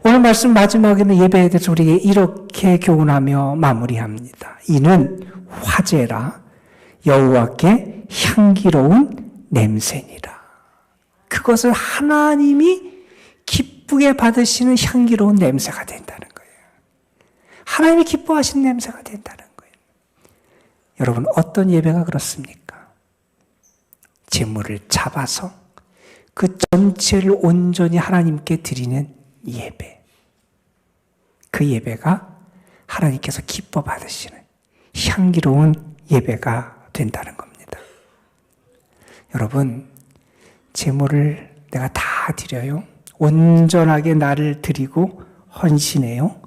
오늘 말씀 마지막에는 예배에 대해서 우리에게 이렇게 교훈하며 마무리합니다. 이는 화제라 여호와께 향기로운 냄새니라. 그것을 하나님이 기쁘게 받으시는 향기로운 냄새가 된다는 거예요. 하나님이 기뻐하시는 냄새가 된다는 거예요. 여러분, 어떤 예배가 그렇습니까? 제물을 잡아서 그 전체를 온전히 하나님께 드리는 예배. 그 예배가 하나님께서 기뻐 받으시는 향기로운 예배가 된다는 겁니다. 여러분, 제물을 내가 다 드려요. 온전하게 나를 드리고 헌신해요.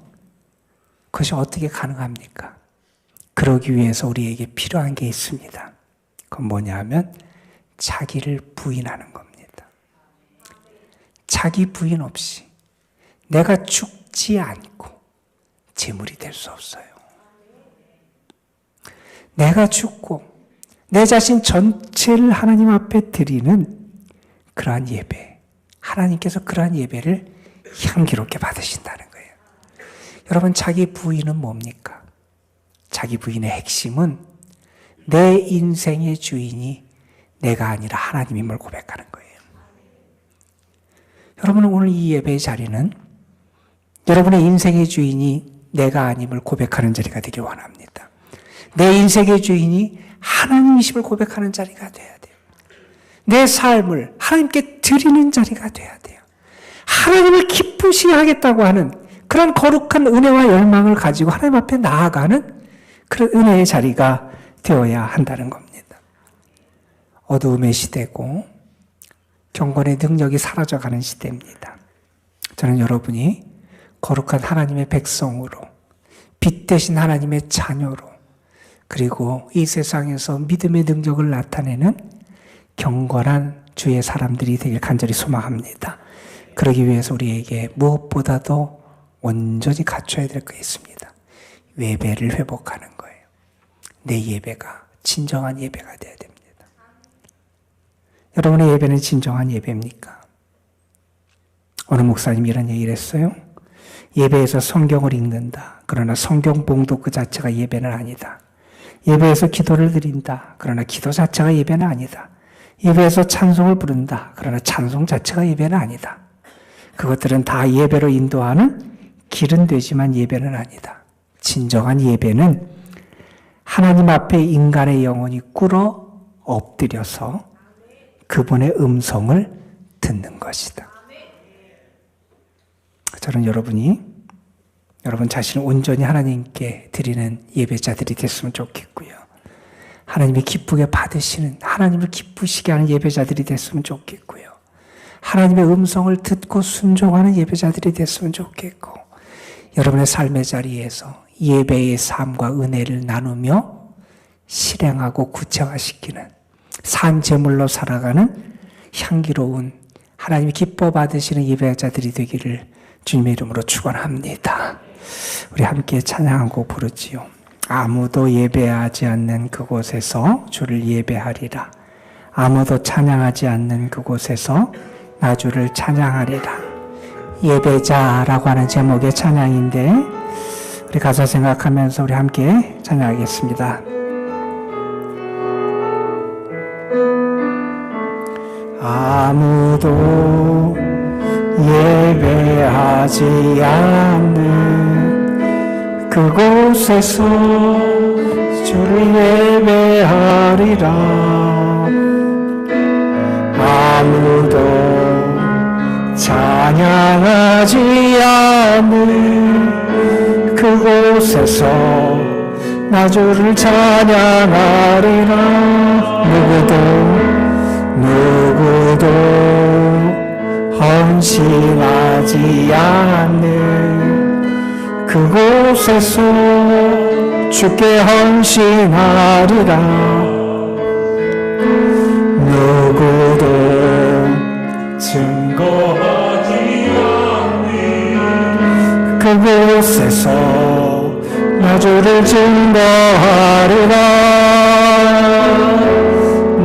그것이 어떻게 가능합니까? 그러기 위해서 우리에게 필요한 게 있습니다. 그건 뭐냐 하면 자기를 부인하는 겁니다. 자기 부인 없이 내가 죽지 않고 제물이 될 수 없어요. 내가 죽고 내 자신 전체를 하나님 앞에 드리는 그러한 예배, 하나님께서 그러한 예배를 향기롭게 받으신다는 거예요. 여러분, 자기 부인은 뭡니까? 자기 부인의 핵심은 내 인생의 주인이 내가 아니라 하나님임을 고백하는 거예요. 여러분은 오늘 이 예배의 자리는 여러분의 인생의 주인이 내가 아님을 고백하는 자리가 되길 원합니다. 내 인생의 주인이 하나님이심을 고백하는 자리가 돼야 돼요. 내 삶을 하나님께 드리는 자리가 돼야 돼요. 하나님을 기쁘시게 하겠다고 하는 그런 거룩한 은혜와 열망을 가지고 하나님 앞에 나아가는 그런 은혜의 자리가 되어야 한다는 겁니다. 어두움의 시대고 경건의 능력이 사라져가는 시대입니다. 저는 여러분이 거룩한 하나님의 백성으로, 빛 대신 하나님의 자녀로, 그리고 이 세상에서 믿음의 능력을 나타내는 경건한 주의 사람들이 되길 간절히 소망합니다. 그러기 위해서 우리에게 무엇보다도 온전히 갖춰야 될 게 있습니다. 예배를 회복하는 거예요. 내 예배가 진정한 예배가 되어야 됩니다. 여러분의 예배는 진정한 예배입니까? 어느 목사님이 이런 얘기를 했어요. 예배에서 성경을 읽는다. 그러나 성경 봉독 그 자체가 예배는 아니다. 예배에서 기도를 드린다. 그러나 기도 자체가 예배는 아니다. 예배에서 찬송을 부른다. 그러나 찬송 자체가 예배는 아니다. 그것들은 다 예배로 인도하는 길은 되지만 예배는 아니다. 진정한 예배는 하나님 앞에 인간의 영혼이 꿇어 엎드려서 그분의 음성을 듣는 것이다. 저는 여러분 자신을 온전히 하나님께 드리는 예배자들이 됐으면 좋겠고요. 하나님이 기쁘게 받으시는, 하나님을 기쁘시게 하는 예배자들이 됐으면 좋겠고요. 하나님의 음성을 듣고 순종하는 예배자들이 됐으면 좋겠고, 여러분의 삶의 자리에서 예배의 삶과 은혜를 나누며 실행하고 구체화시키는 산 제물로 살아가는 향기로운 하나님이 기뻐 받으시는 예배자들이 되기를 주님의 이름으로 축원합니다. 우리 함께 찬양한 곡 부르지요. 아무도 예배하지 않는 그곳에서 주를 예배하리라. 아무도 찬양하지 않는 그곳에서 나 주를 찬양하리라. 예배자라고 하는 제목의 찬양인데 우리 가사 생각하면서 우리 함께 찬양하겠습니다. 아무도 예배하지 않는 그곳에서 주를 예배하리라. 아무도 찬양하지 않는 그곳에서 나 주를 찬양하리라. 누구도 헌신하지 않는 그곳에서 주께 헌신하리라. 누구도 증거하지 않는 그곳에서 나 주를 증거하리라.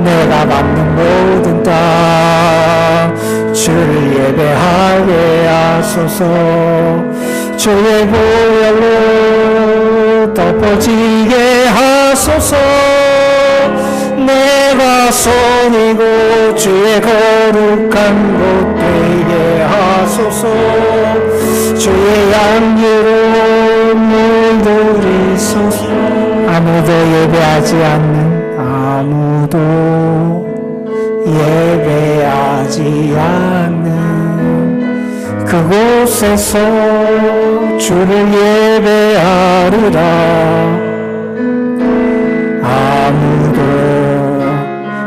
내가 받는 모든 땅 주를 예배하게 하소서. 주의 보혈로 덮어지게 하소서. 내가 손이고 주의 거룩한 곳 되게 하소서. 주의 양기로 물들이소서. 아무도 예배하지 않는 아무도 예배하지 않는 그곳에서 주를 예배하리라. 아무도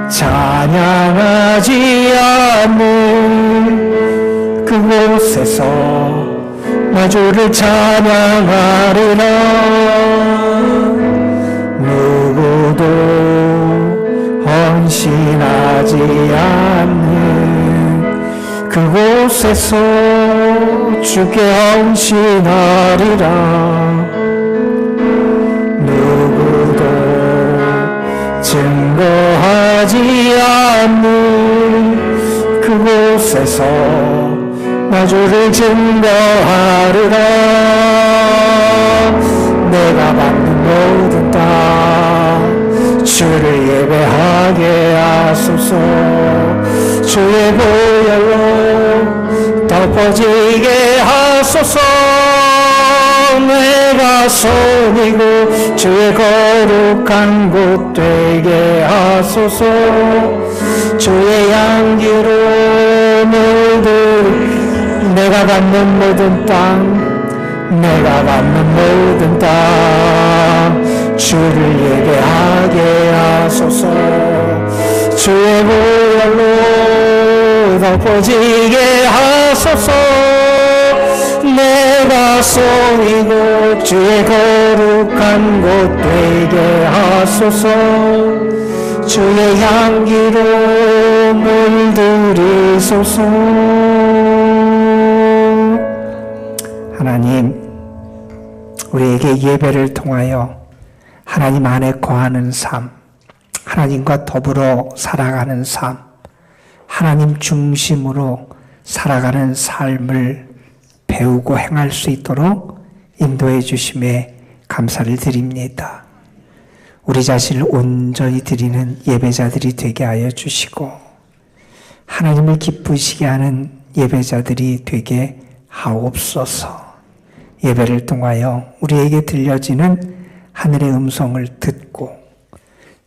찬양하지 않는 그곳에서 나 주를 찬양하리라. 누구도 헌신하지 않는 그곳에서 주께 헌신하리라. 누구도 증거하지 않는 그곳에서 나 주를 증거하리라. 내가 받는 모든 땅 주를 예배하게 하소서. 주의 보혈로 덮어지게 하소서. 내가 손이고 주의 거룩한 곳 되게 하소서. 주의 양기로 물들 내가 받는 모든 땅 내가 받는 모든 땅 주를 예배하게 하소서. 주의 보혈로 덮어지게 하소서. 내가 손이고 주의 거룩한 곳 되게 하소서. 주의 향기로 물들이소서. 하나님, 우리에게 예배를 통하여 하나님 안에 거하는 삶, 하나님과 더불어 살아가는 삶, 하나님 중심으로 살아가는 삶을 배우고 행할 수 있도록 인도해 주심에 감사를 드립니다. 우리 자신을 온전히 드리는 예배자들이 되게 하여 주시고 하나님을 기쁘시게 하는 예배자들이 되게 하옵소서. 예배를 통하여 우리에게 들려지는 하늘의 음성을 듣고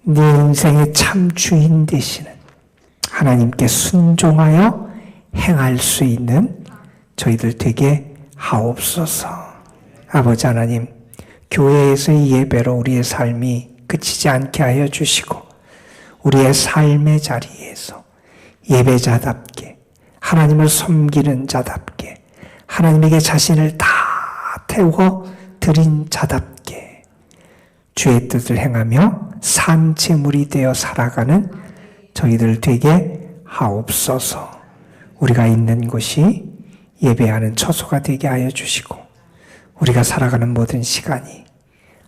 네 인생의 참 주인 되시는 하나님께 순종하여 행할 수 있는 저희들 되게 하옵소서. 아버지 하나님, 교회에서의 예배로 우리의 삶이 그치지 않게 하여 주시고 우리의 삶의 자리에서 예배자답게 하나님을 섬기는 자답게 하나님에게 자신을 다 태워 드린 자답게 주의 뜻을 행하며 산재물이 되어 살아가는 저희들 되게 하옵소서. 우리가 있는 곳이 예배하는 처소가 되게 하여 주시고 우리가 살아가는 모든 시간이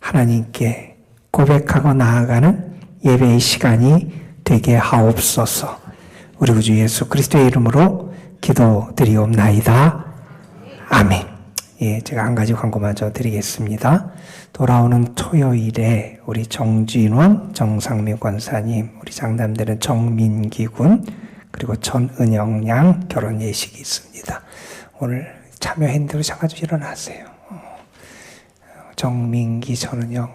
하나님께 고백하고 나아가는 예배의 시간이 되게 하옵소서. 우리 구주 예수 그리스도의 이름으로 기도드리옵나이다. 아멘. 예, 제가 한 가지 광고마저 드리겠습니다. 돌아오는 토요일에 우리 정진원, 정상민 권사님, 우리 장남들은 정민기 군, 그리고 전은영 양 결혼 예식이 있습니다. 오늘 참여한 대로 잠깐 좀 일어나세요. 정민기, 전은영,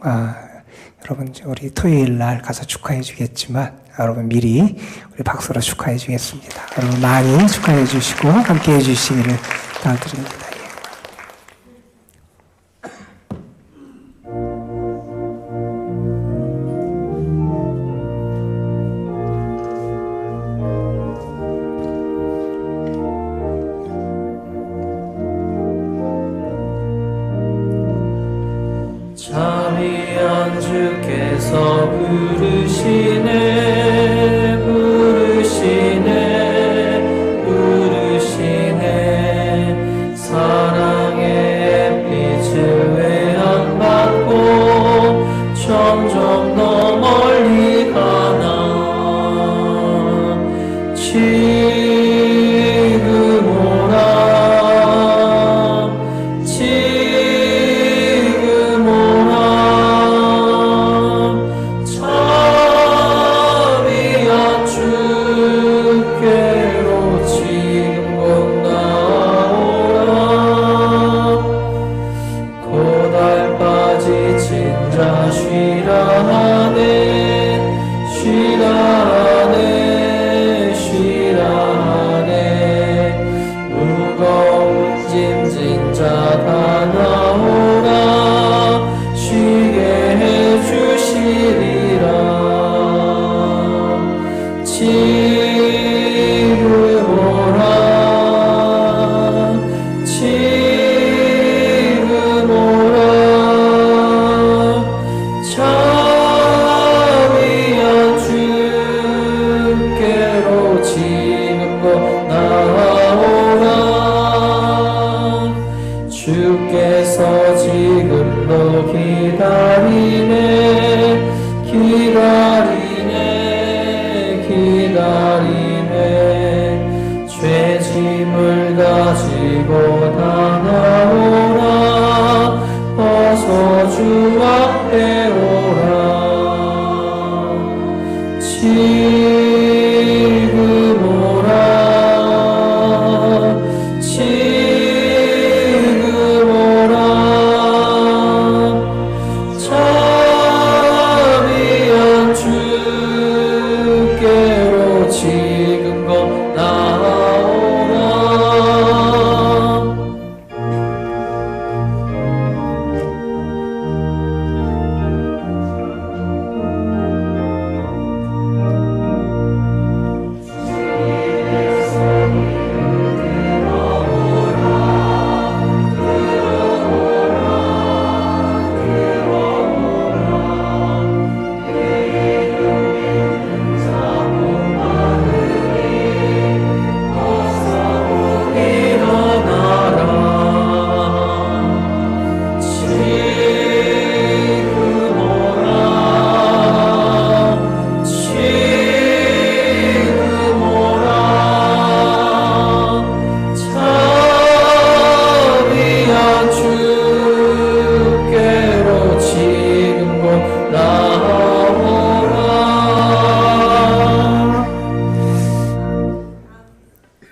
여러분 우리 토요일 날 가서 축하해 주겠지만 여러분 미리 우리 박수로 축하해 주겠습니다. 여러분 많이 축하해 주시고 함께 해 주시기를 부탁드립니다. 자비한 주께서 부르시네 부르시네 부르시네 사랑의 빛을 외양받고 점점 더 멀리 가나 지금 오라 지금 오라 자비한 주께로 지금 곧 나오라 고달파 지친 자 쉬라 하네 쉬라 하네 쉬라 하네 무거운 짐진 자 다 나오라 쉬게 해주시리라 지금 오라 지금 오라 자비한 주께로 지금 곧 나오라 주께서 지금도 기다리네 기다리네 기다리네 죄짐을 가지고 다 나오라 어서 주 앞에 오라 지금 오라 지금 오라 자비한 주께로 지금 곧 나오라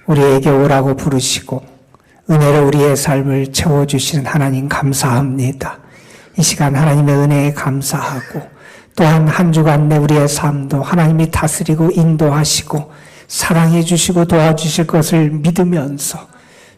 우리에게 오라고 부르시고 은혜로 우리의 삶을 채워주시는 하나님 감사합니다. 이 시간 하나님의 은혜에 감사하고 또한 한 주간 내 우리의 삶도 하나님이 다스리고 인도하시고 사랑해 주시고 도와주실 것을 믿으면서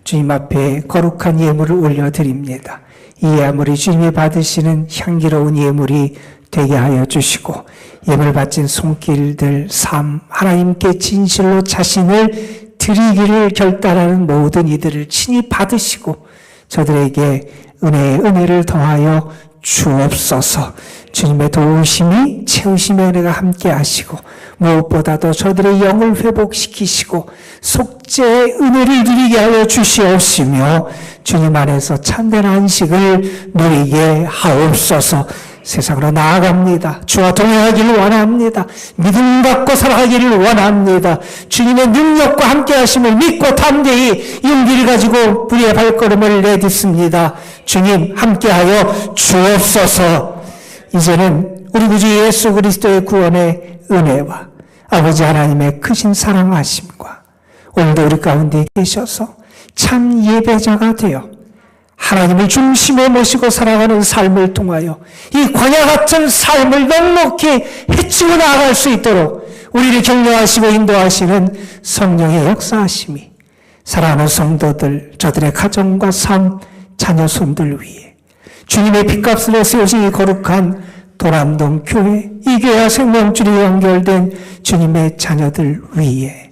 주님 앞에 거룩한 예물을 올려드립니다. 이 예물이 주님이 받으시는 향기로운 예물이 되게 하여 주시고 예물 바친 손길들 삶 하나님께 진실로 자신을 드리기를 결단하는 모든 이들을 친히 받으시고 저들에게 은혜를 더하여 주옵소서. 주님의 도우심이 채우심의 은혜가 함께 하시고 무엇보다도 저들의 영을 회복시키시고 속죄의 은혜를 누리게 하여 주시옵시며 주님 안에서 참된 안식을 누리게 하옵소서. 세상으로 나아갑니다. 주와 동행하기를 원합니다. 믿음 갖고 살아가기를 원합니다. 주님의 능력과 함께 하심을 믿고 담대히 용기를 가지고 우리의 발걸음을 내딛습니다. 주님 함께하여 주옵소서. 이제는 우리 구주 예수 그리스도의 구원의 은혜와 아버지 하나님의 크신 사랑하심과 오늘도 우리 가운데 계셔서 참 예배자가 되어 하나님을 중심에 모시고 살아가는 삶을 통하여 이 광야 같은 삶을 넉넉히 헤치고 나아갈 수 있도록 우리를 격려하시고 인도하시는 성령의 역사하심이 사랑하는 성도들, 저들의 가정과 삶, 자녀 손들 위해 주님의 핏값으로 세우신 이 거룩한 도남동 교회, 이 교회와 생명줄이 연결된 주님의 자녀들 위에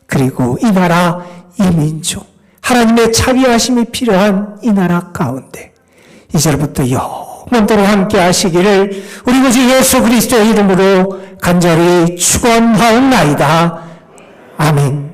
그리고 이 나라, 이 민족, 하나님의 자비하심이 필요한 이 나라 가운데 이제부터 영원토록 함께 하시기를 우리 구주 예수 그리스도의 이름으로 간절히 축원하옵나이다. 아멘.